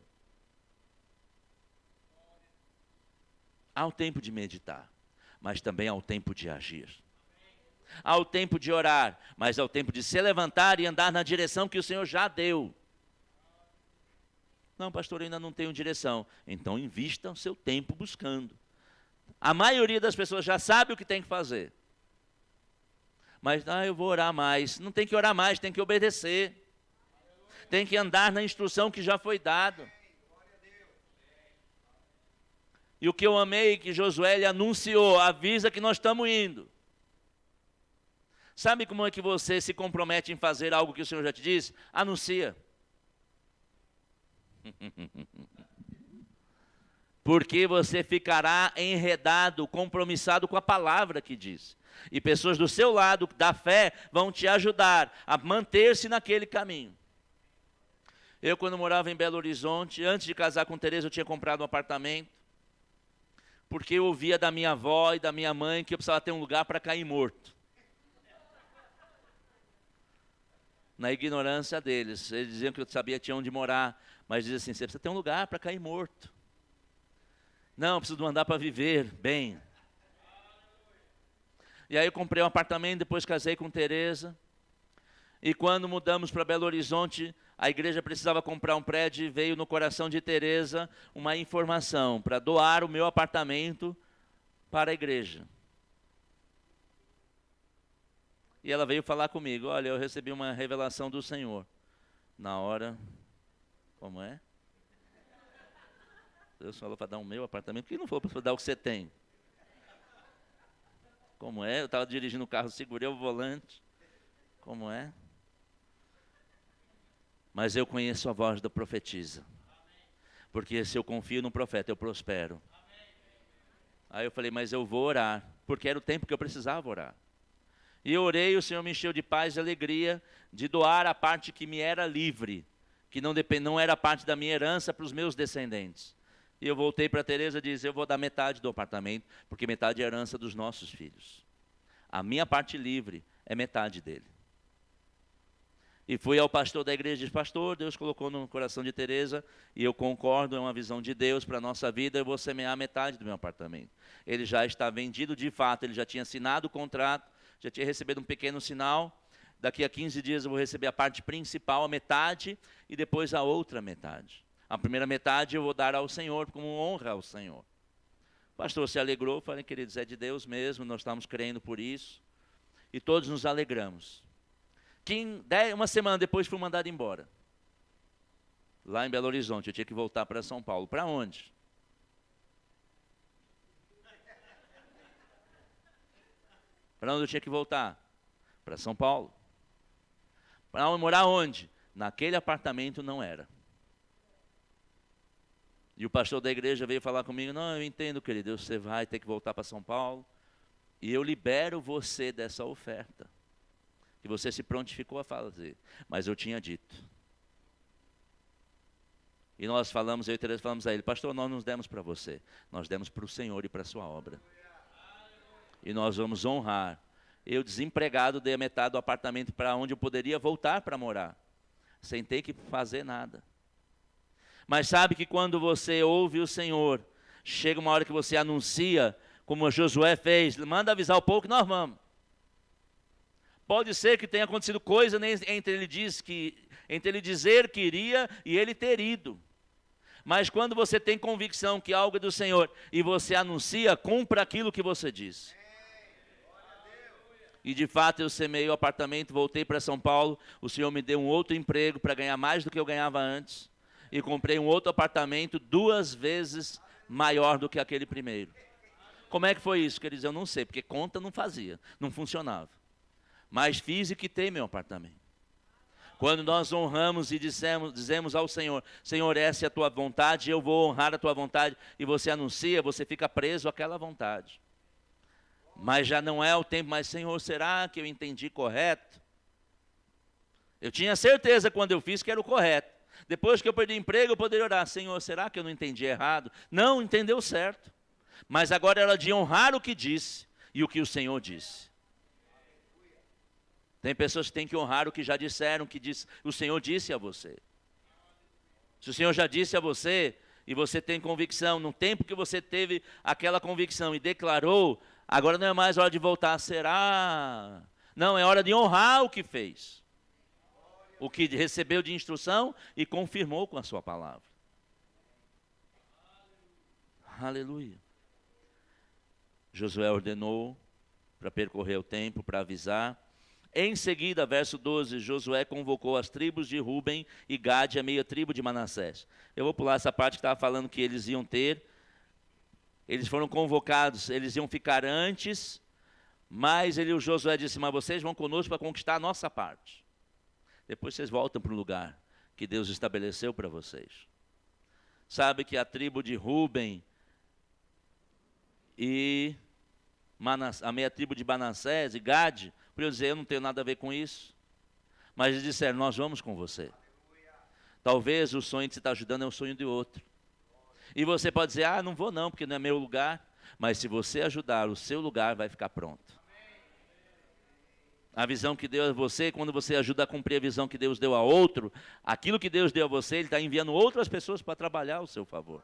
Há o tempo de meditar, mas também há o tempo de agir. Há o tempo de orar, mas há o tempo de se levantar e andar na direção que o Senhor já deu. Não, pastor, eu ainda não tenho direção. Então invista o seu tempo buscando. A maioria das pessoas já sabe o que tem que fazer. Mas, eu vou orar mais. Não tem que orar mais, tem que obedecer. Tem que andar na instrução que já foi dada. E o que eu amei que Josué lhe anunciou: avisa que nós estamos indo. Sabe como é que você se compromete em fazer algo que o Senhor já te disse? Anuncia. Porque você ficará enredado, compromissado com a palavra que diz. E pessoas do seu lado, da fé, vão te ajudar a manter-se naquele caminho. Eu, quando morava em Belo Horizonte, antes de casar com Tereza, eu tinha comprado um apartamento, porque eu ouvia da minha avó e da minha mãe que eu precisava ter um lugar para cair morto. Na ignorância deles, eles diziam que eu sabia que tinha onde morar, mas diziam assim: você precisa ter um lugar para cair morto. Não, eu preciso de um andar para viver bem. E aí eu comprei um apartamento, depois casei com Tereza. E quando mudamos para Belo Horizonte, a igreja precisava comprar um prédio, e veio no coração de Tereza uma informação para doar o meu apartamento para a igreja. E ela veio falar comigo: olha, eu recebi uma revelação do Senhor. Na hora, como é? Deus falou para dar o meu apartamento, por que não falou para dar o que você tem? Como é? Eu estava dirigindo o carro, segurei o volante. Como é? Mas eu conheço a voz da profetisa. Porque se eu confio no profeta, eu prospero. Aí eu falei: mas eu vou orar, porque era o tempo que eu precisava orar. E eu orei, o Senhor me encheu de paz e alegria de doar a parte que me era livre, que não era parte da minha herança para os meus descendentes. E eu voltei para a Tereza e disse: eu vou dar metade do apartamento, porque metade é herança dos nossos filhos. A minha parte livre é metade dele. E fui ao pastor da igreja e disse: pastor, Deus colocou no coração de Tereza, e eu concordo, é uma visão de Deus para a nossa vida, eu vou semear metade do meu apartamento. Ele já está vendido de fato, ele já tinha assinado o contrato, já tinha recebido um pequeno sinal. Daqui a 15 dias eu vou receber a parte principal, a metade, e depois a outra metade. A primeira metade eu vou dar ao Senhor, como honra ao Senhor. O pastor se alegrou, falei: queridos, é de Deus mesmo, nós estamos crendo por isso. E todos nos alegramos. Uma semana depois fui mandado embora. Lá em Belo Horizonte, eu tinha que voltar para São Paulo. Para onde? Para onde eu tinha que voltar? Para São Paulo. Para morar onde? Naquele apartamento não era. E o pastor da igreja veio falar comigo: não, eu entendo, querido, você vai ter que voltar para São Paulo, e eu libero você dessa oferta, que você se prontificou a fazer. Mas eu tinha dito. E nós falamos, eu e Teresa falamos a ele: pastor, nós não demos para você, nós demos para o Senhor e para a sua obra. E nós vamos honrar. Eu, desempregado, dei a metade do apartamento para onde eu poderia voltar para morar, sem ter que fazer nada. Mas sabe que quando você ouve o Senhor, chega uma hora que você anuncia, como Josué fez: manda avisar o povo que nós vamos. Pode ser que tenha acontecido coisa entre ele dizer que iria e ele ter ido. Mas quando você tem convicção que algo é do Senhor e você anuncia, cumpra aquilo que você diz. E de fato eu semeei o apartamento, voltei para São Paulo. O Senhor me deu um outro emprego para ganhar mais do que eu ganhava antes. E comprei um outro apartamento 2 vezes maior do que aquele primeiro. Como é que foi isso, queridos? Eu não sei, porque conta não fazia, não funcionava. Mas fiz e quitei meu apartamento. Quando nós honramos e dizemos ao Senhor, Senhor, essa é a tua vontade, eu vou honrar a tua vontade, e você anuncia, você fica preso àquela vontade. Mas já não é o tempo, mas Senhor, será que eu entendi correto? Eu tinha certeza quando eu fiz que era o correto. Depois que eu perdi o emprego, eu poderia orar, Senhor, será que eu não entendi errado? Não, entendeu certo. Mas agora era de honrar o que disse e o que o Senhor disse. Tem pessoas que têm que honrar o que já disseram, o Senhor disse a você. Se o Senhor já disse a você, e você tem convicção, no tempo que você teve aquela convicção e declarou, agora não é mais hora de voltar, será? Não, é hora de honrar o que fez. O que recebeu de instrução e confirmou com a sua palavra. Aleluia. Josué ordenou para percorrer o tempo, para avisar. Em seguida, verso 12, Josué convocou as tribos de Ruben e Gade, a meia tribo de Manassés. Eu vou pular essa parte que estava falando que eles iam ter. Eles foram convocados, eles iam ficar antes, mas o Josué disse, mas vocês vão conosco para conquistar a nossa parte. Depois vocês voltam para o lugar que Deus estabeleceu para vocês. Sabe que a tribo de Ruben e a meia tribo de Manassés e Gade, para eu dizer, eu não tenho nada a ver com isso. Mas eles disseram, nós vamos com você. Talvez o sonho que você está ajudando é o sonho de outro. E você pode dizer, não vou não, porque não é meu lugar. Mas se você ajudar, o seu lugar vai ficar pronto. A visão que deu a você, quando você ajuda a cumprir a visão que Deus deu a outro, aquilo que Deus deu a você, Ele está enviando outras pessoas para trabalhar ao seu favor.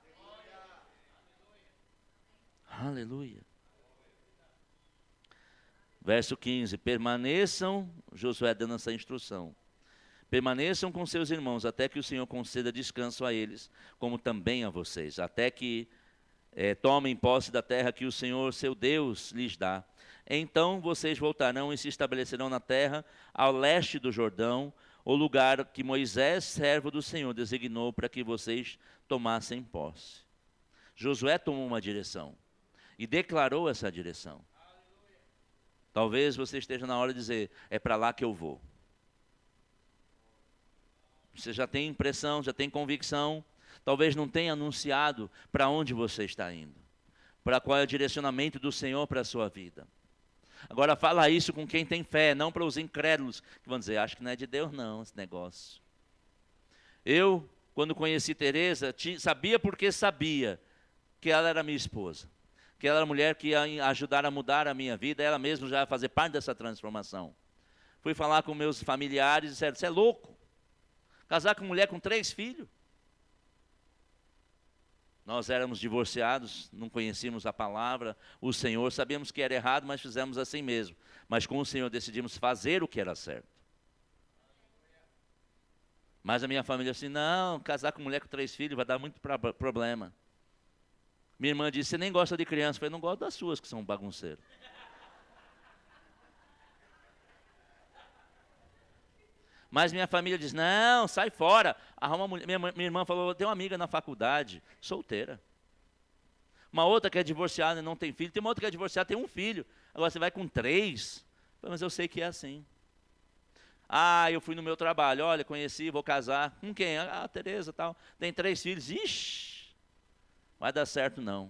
Aleluia. Verso 15, permaneçam, Josué dando essa instrução, permaneçam com seus irmãos, até que o Senhor conceda descanso a eles, como também a vocês, até que tomem posse da terra que o Senhor, seu Deus, lhes dá. Então vocês voltarão e se estabelecerão na terra, ao leste do Jordão, o lugar que Moisés, servo do Senhor, designou para que vocês tomassem posse. Josué tomou uma direção e declarou essa direção. Talvez você esteja na hora de dizer, é para lá que eu vou. Você já tem impressão, já tem convicção, talvez não tenha anunciado para onde você está indo, para qual é o direcionamento do Senhor para a sua vida. Agora fala isso com quem tem fé, não para os incrédulos, que vão dizer, acho que não é de Deus não, esse negócio. Eu, quando conheci Teresa, sabia porque sabia que ela era minha esposa. Que ela era a mulher que ia ajudar a mudar a minha vida, ela mesma já ia fazer parte dessa transformação. Fui falar com meus familiares e disseram, você é louco? Casar com mulher com 3 filhos? Nós éramos divorciados, não conhecíamos a palavra, o Senhor, sabíamos que era errado, mas fizemos assim mesmo. Mas com o Senhor decidimos fazer o que era certo. Mas a minha família disse, não, casar com mulher com 3 filhos vai dar muito problema. Minha irmã disse, você nem gosta de criança. Eu falei, não gosto das suas, que são bagunceiros. Mas minha família diz, não, sai fora. Arruma mulher. Minha irmã falou, tem uma amiga na faculdade, solteira. Uma outra que é divorciada e não tem filho. Tem uma outra que é divorciada e tem um filho. Agora você vai com 3. Mas eu sei que é assim. Eu fui no meu trabalho, olha, conheci, vou casar. Com quem? Tereza, tal. Tem 3 filhos. Ixi. Vai dar certo não.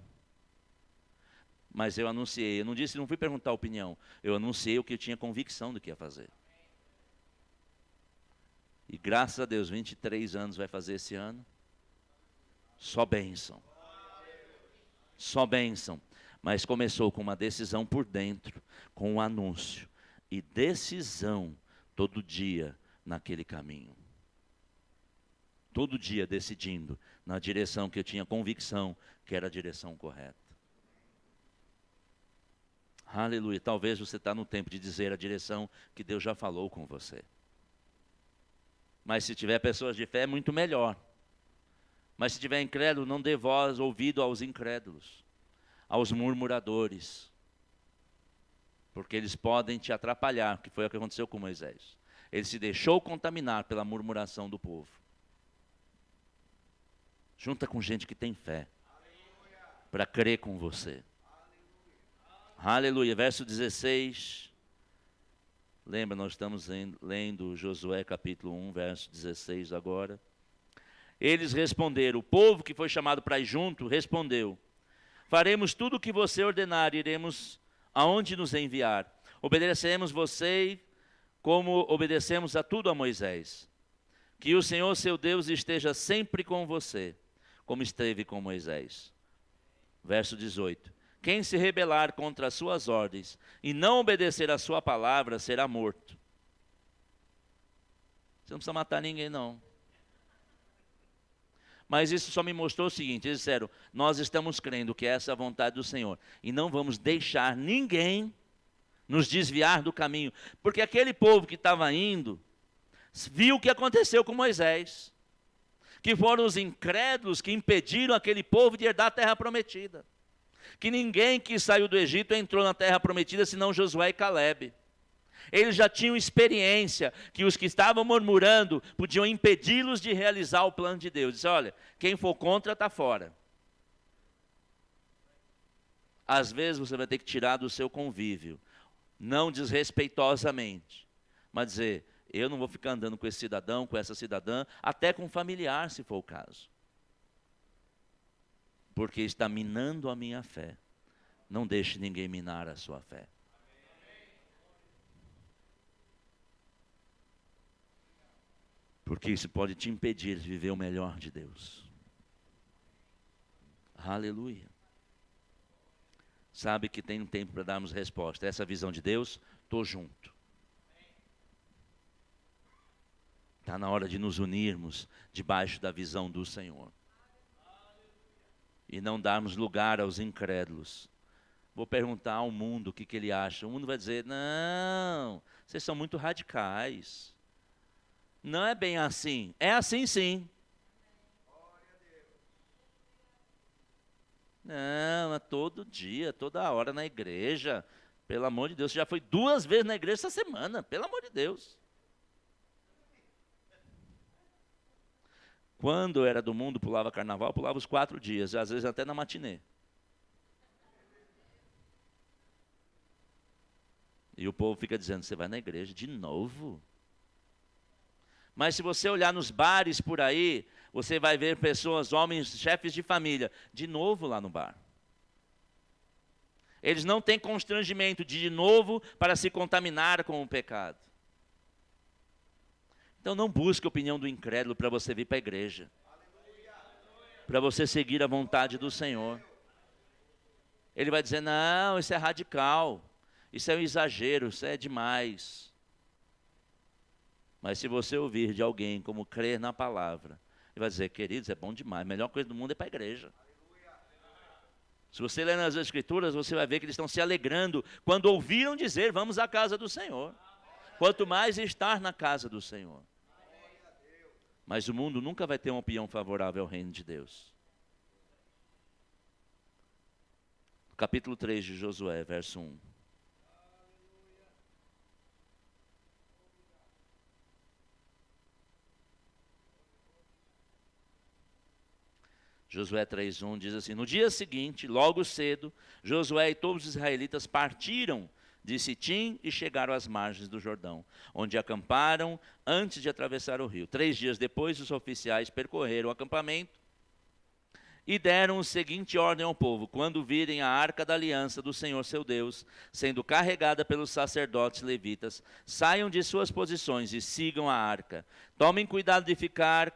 Mas eu anunciei, eu não fui perguntar a opinião. Eu anunciei o que eu tinha convicção do que ia fazer. E graças a Deus, 23 anos vai fazer esse ano. Só bênção. Só bênção. Mas começou com uma decisão por dentro, com um anúncio. E decisão todo dia naquele caminho. Todo dia decidindo na direção que eu tinha convicção que era a direção correta. Aleluia. Talvez você está no tempo de dizer a direção que Deus já falou com você. Mas se tiver pessoas de fé, é muito melhor. Mas se tiver incrédulo, não dê voz, ouvido aos incrédulos, aos murmuradores. porque eles podem te atrapalhar, que foi o que aconteceu com Moisés. Ele se deixou contaminar pela murmuração do povo. Junta com gente que tem fé, para crer com você. Aleluia. Verso 16. Lembra, nós estamos lendo Josué capítulo 1, verso 16 agora. Eles responderam, o povo que foi chamado para ir junto, respondeu: faremos tudo o que você ordenar, iremos aonde nos enviar. Obedeceremos você como obedecemos a tudo a Moisés. Que o Senhor, seu Deus, esteja sempre com você, como esteve com Moisés. Verso 18. Quem se rebelar contra as suas ordens e não obedecer a sua palavra, será morto. Você não precisa matar ninguém, não. Mas isso só me mostrou o seguinte, eles disseram, nós estamos crendo que essa é a vontade do Senhor, e não vamos deixar ninguém nos desviar do caminho, porque aquele povo que estava indo, viu o que aconteceu com Moisés, que foram os incrédulos que impediram aquele povo de herdar a terra prometida, que ninguém que saiu do Egito entrou na terra prometida, senão Josué e Calebe. Eles já tinham experiência que os que estavam murmurando podiam impedi-los de realizar o plano de Deus. Diz, olha, quem for contra está fora. Às vezes você vai ter que tirar do seu convívio, não desrespeitosamente, mas dizer, eu não vou ficar andando com esse cidadão, com essa cidadã, até com um familiar, se for o caso. Porque está minando a minha fé. Não deixe ninguém minar a sua fé. Porque isso pode te impedir de viver o melhor de Deus. Aleluia. Sabe que tem um tempo para darmos resposta. Essa visão de Deus, estou junto. Está na hora de nos unirmos debaixo da visão do Senhor. E não darmos lugar aos incrédulos. Vou perguntar ao mundo o que ele acha. O mundo vai dizer, não, vocês são muito radicais. Não é bem assim. É assim sim. Não, é todo dia, toda hora na igreja. Pelo amor de Deus, você já foi 2 vezes na igreja essa semana. Pelo amor de Deus. Quando eu era do mundo, pulava carnaval, pulava os 4 dias. Às vezes até na matinê. E o povo fica dizendo, você vai na igreja de novo? Mas se você olhar nos bares por aí, você vai ver pessoas, homens, chefes de família, de novo lá no bar. Eles não têm constrangimento de novo para se contaminar com o pecado. Então não busque a opinião do incrédulo para você vir para a igreja. Para você seguir a vontade do Senhor. Ele vai dizer, não, isso é radical. Isso é um exagero, isso é demais. Mas se você ouvir de alguém como crer na palavra, ele vai dizer, queridos, é bom demais, a melhor coisa do mundo é para a igreja. Se você ler nas Escrituras, você vai ver que eles estão se alegrando quando ouviram dizer, vamos à casa do Senhor. Quanto mais estar na casa do Senhor. Mas o mundo nunca vai ter uma opinião favorável ao reino de Deus. Capítulo 3 de Josué, verso 1. Josué 3:1 diz assim, no dia seguinte, logo cedo, Josué e todos os israelitas partiram de Sitim e chegaram às margens do Jordão, onde acamparam antes de atravessar o rio. 3 dias depois, os oficiais percorreram o acampamento e deram a seguinte ordem ao povo, quando virem a arca da aliança do Senhor seu Deus, sendo carregada pelos sacerdotes levitas, saiam de suas posições e sigam a arca. Tomem cuidado de ficar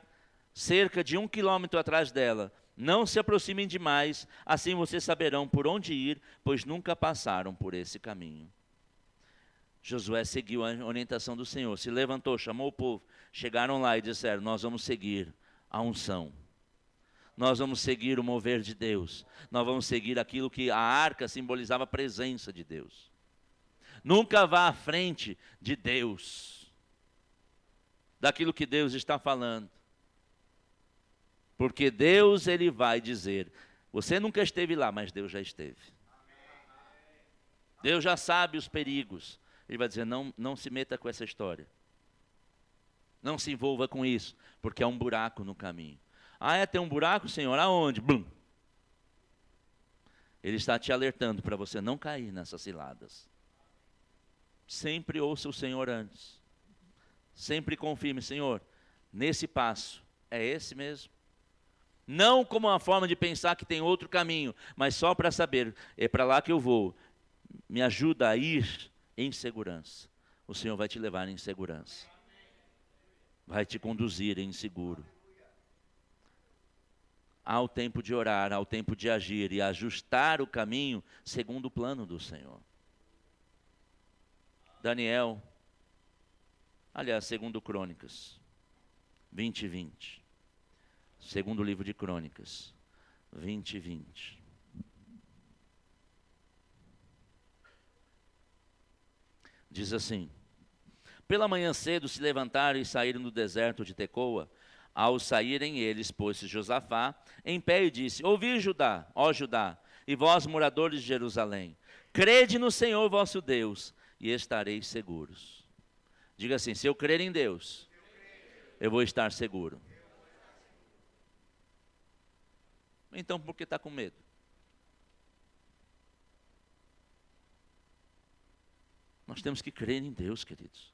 cerca de 1 quilômetro atrás dela. Não se aproximem demais, assim vocês saberão por onde ir, pois nunca passaram por esse caminho. Josué seguiu a orientação do Senhor, se levantou, chamou o povo, chegaram lá e disseram, nós vamos seguir a unção. Nós vamos seguir o mover de Deus. Nós vamos seguir aquilo que a arca simbolizava a presença de Deus. Nunca vá à frente de Deus, daquilo que Deus está falando. Porque Deus, Ele vai dizer, você nunca esteve lá, mas Deus já esteve. Deus já sabe os perigos. Ele vai dizer, não se meta com essa história. Não se envolva com isso, porque há um buraco no caminho. Ah, tem um buraco, Senhor? Aonde? Blum. Ele está te alertando para você não cair nessas ciladas. Sempre ouça o Senhor antes. Sempre confirme, Senhor, nesse passo, é esse mesmo? Não como uma forma de pensar que tem outro caminho, mas só para saber, é para lá que eu vou. Me ajuda a ir em segurança. O Senhor vai te levar em segurança. Vai te conduzir em seguro. Há o tempo de orar, há o tempo de agir e ajustar o caminho segundo o plano do Senhor. Daniel, aliás, segundo Crônicas, 20:20. Segundo livro de Crônicas, 20:20. Diz assim: pela manhã cedo se levantaram e saíram do deserto de Tecoa. Ao saírem eles, pôs-se Josafá em pé e disse: ouvi Judá, ó Judá, e vós moradores de Jerusalém, crede no Senhor vosso Deus, e estareis seguros. Diga assim: se eu crer em Deus, eu vou estar seguro. Então por que está com medo? Nós temos que crer em Deus, queridos.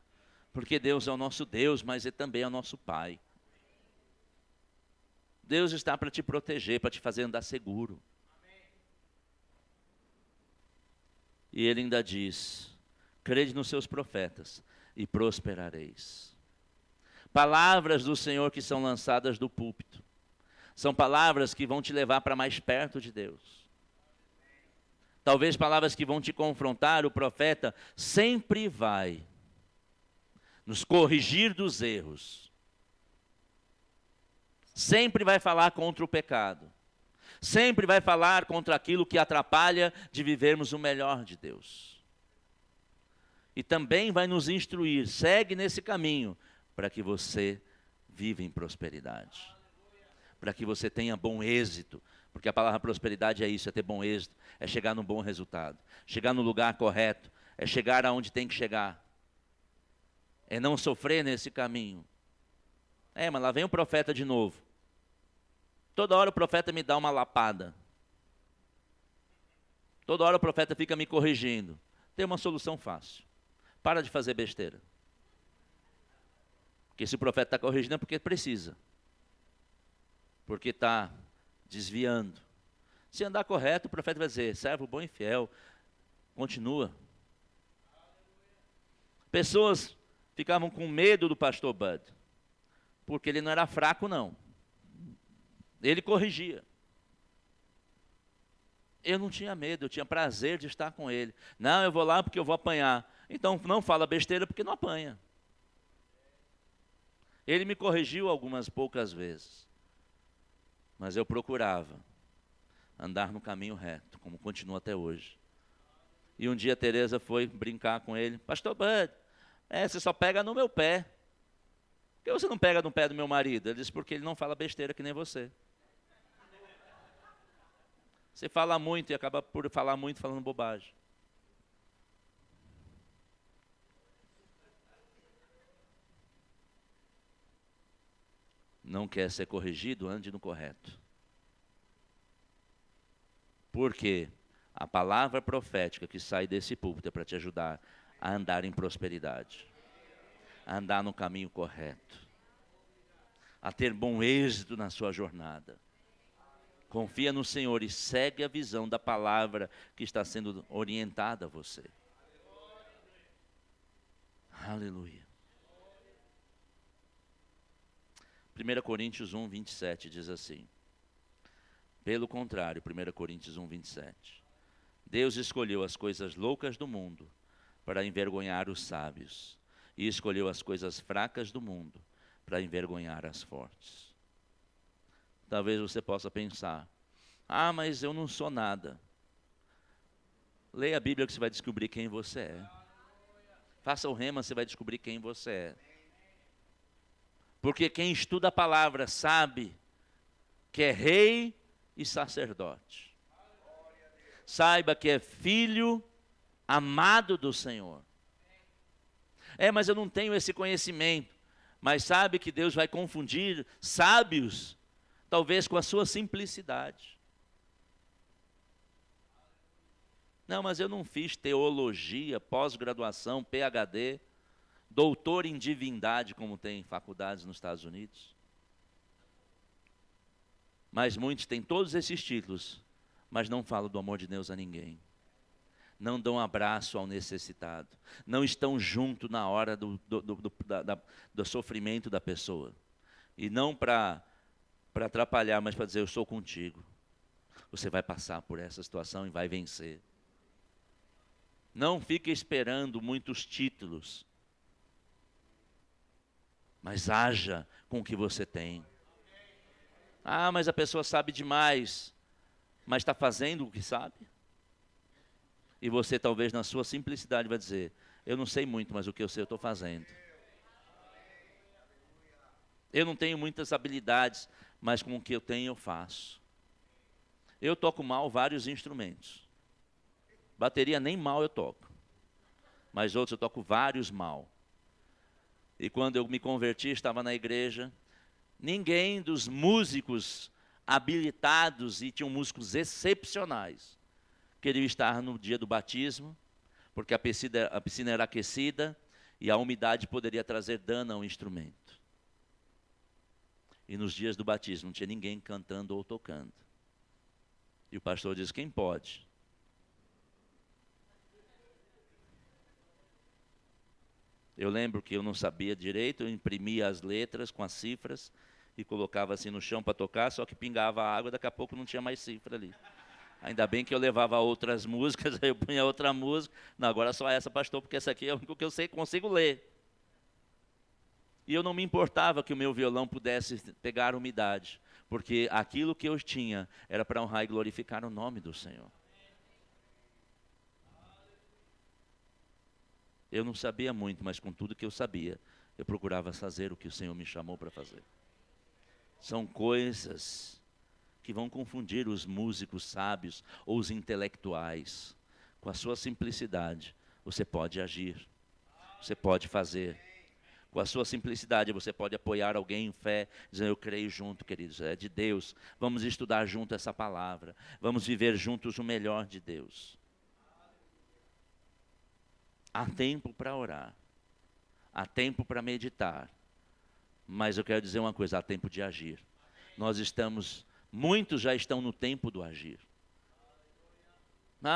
Porque Deus é o nosso Deus, mas Ele também é o nosso Pai. Deus está para te proteger, para te fazer andar seguro. E Ele ainda diz: crede nos seus profetas e prosperareis. Palavras do Senhor que são lançadas do púlpito. São palavras que vão te levar para mais perto de Deus. Talvez palavras que vão te confrontar. O profeta sempre vai nos corrigir dos erros. Sempre vai falar contra o pecado. Sempre vai falar contra aquilo que atrapalha de vivermos o melhor de Deus. E também vai nos instruir, segue nesse caminho, para que você viva em prosperidade. Para que você tenha bom êxito. Porque a palavra prosperidade é isso, é ter bom êxito, é chegar num bom resultado. Chegar no lugar correto, é chegar aonde tem que chegar. É não sofrer nesse caminho. Mas lá vem o profeta de novo. Toda hora o profeta me dá uma lapada. Toda hora o profeta fica me corrigindo. Tem uma solução fácil. Para de fazer besteira. Porque se o profeta está corrigindo é porque precisa. Porque está desviando. Se andar correto, o profeta vai dizer: servo bom e fiel, continua. Pessoas ficavam com medo do pastor Bud, porque ele não era fraco, não. Ele corrigia. Eu não tinha medo, eu tinha prazer de estar com ele. Não, eu vou lá porque eu vou apanhar. Então não fala besteira porque não apanha. Ele me corrigiu algumas poucas vezes. Mas eu procurava andar no caminho reto, como continua até hoje. E um dia a Tereza foi brincar com ele: pastor Bud, você só pega no meu pé. Por que você não pega no pé do meu marido? Ele disse: porque ele não fala besteira que nem você. Você fala muito e acaba por falar muito falando bobagem. Não quer ser corrigido? Ande no correto. Porque a palavra profética que sai desse púlpito é para te ajudar a andar em prosperidade. A andar no caminho correto. A ter bom êxito na sua jornada. Confia no Senhor e segue a visão da palavra que está sendo orientada a você. Aleluia. 1 Coríntios 1, 27 diz assim: pelo contrário, 1 Coríntios 1, 27. Deus escolheu as coisas loucas do mundo para envergonhar os sábios, e escolheu as coisas fracas do mundo para envergonhar as fortes. Talvez você possa pensar: mas eu não sou nada. Leia a Bíblia que você vai descobrir quem você é. Faça o rema, você vai descobrir quem você é. Porque quem estuda a palavra sabe que é rei e sacerdote. Saiba que é filho amado do Senhor. Mas eu não tenho esse conhecimento. Mas sabe que Deus vai confundir sábios, talvez com a sua simplicidade. Não, mas eu não fiz teologia, pós-graduação, PhD, doutor em divindade, como tem faculdades nos Estados Unidos. Mas muitos têm todos esses títulos, mas não falam do amor de Deus a ninguém. Não dão abraço ao necessitado. Não estão junto na hora do sofrimento da pessoa. E não para atrapalhar, mas para dizer, eu sou contigo. Você vai passar por essa situação e vai vencer. Não fique esperando muitos títulos, mas haja com o que você tem. Mas a pessoa sabe demais, mas está fazendo o que sabe? E você talvez na sua simplicidade vai dizer, eu não sei muito, mas o que eu sei eu estou fazendo. Eu não tenho muitas habilidades, mas com o que eu tenho eu faço. Eu toco mal vários instrumentos. Bateria nem mal eu toco, mas outros eu toco vários mal. E quando eu me converti, estava na igreja, ninguém dos músicos habilitados, e tinham músicos excepcionais, queriam estar no dia do batismo, porque a piscina era aquecida e a umidade poderia trazer dano ao instrumento. E nos dias do batismo não tinha ninguém cantando ou tocando. E o pastor disse, quem pode? Eu lembro que eu não sabia direito, eu imprimia as letras com as cifras e colocava assim no chão para tocar, só que pingava a água, daqui a pouco não tinha mais cifra ali. Ainda bem que eu levava outras músicas, aí eu punha outra música. Não, agora só essa, pastor, porque essa aqui é o que eu sei, consigo ler. E eu não me importava que o meu violão pudesse pegar umidade, porque aquilo que eu tinha era para honrar e glorificar o nome do Senhor. Eu não sabia muito, mas com tudo que eu sabia, eu procurava fazer o que o Senhor me chamou para fazer. São coisas que vão confundir os músicos sábios ou os intelectuais. Com a sua simplicidade, você pode agir, você pode fazer. Com a sua simplicidade, você pode apoiar alguém em fé, dizendo, eu creio junto, queridos, é de Deus. Vamos estudar junto essa palavra, vamos viver juntos o melhor de Deus. Há tempo para orar, há tempo para meditar, mas eu quero dizer uma coisa, há tempo de agir. Muitos já estão no tempo do agir.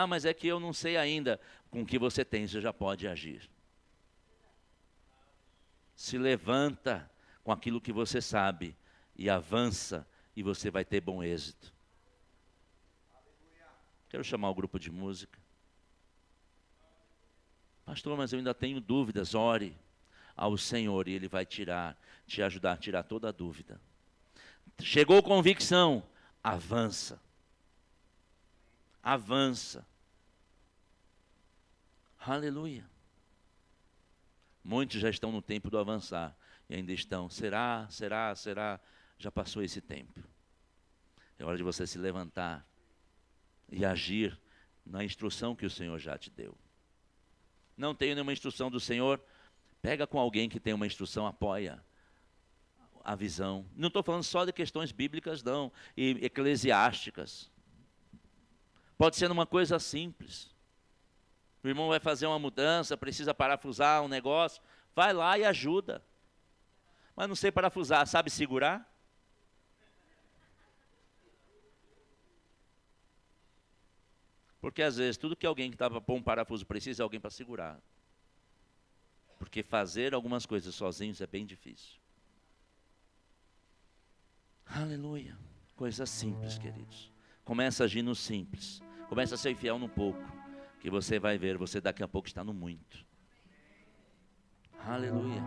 Mas é que eu não sei ainda. Com o que você tem, você já pode agir. Se levanta com aquilo que você sabe e avança e você vai ter bom êxito. Quero chamar o grupo de música. Pastor, mas eu ainda tenho dúvidas. Ore ao Senhor e Ele vai te ajudar a tirar toda a dúvida. Chegou convicção, avança. Avança. Aleluia. Muitos já estão no tempo do avançar e ainda estão, será? Já passou esse tempo. É hora de você se levantar e agir na instrução que o Senhor já te deu. Não tenho nenhuma instrução do Senhor, pega com alguém que tem uma instrução, apoia a visão. Não estou falando só de questões bíblicas, não, e eclesiásticas. Pode ser uma coisa simples. O irmão vai fazer uma mudança, precisa parafusar um negócio, vai lá e ajuda. Mas não sei parafusar, sabe segurar? Porque às vezes tudo que alguém que está para pôr um parafuso precisa é alguém para segurar. Porque fazer algumas coisas sozinhos é bem difícil. Aleluia. Coisa simples, queridos. Começa a agir no simples. Começa a ser fiel no pouco. Que você vai ver, você daqui a pouco está no muito. Aleluia.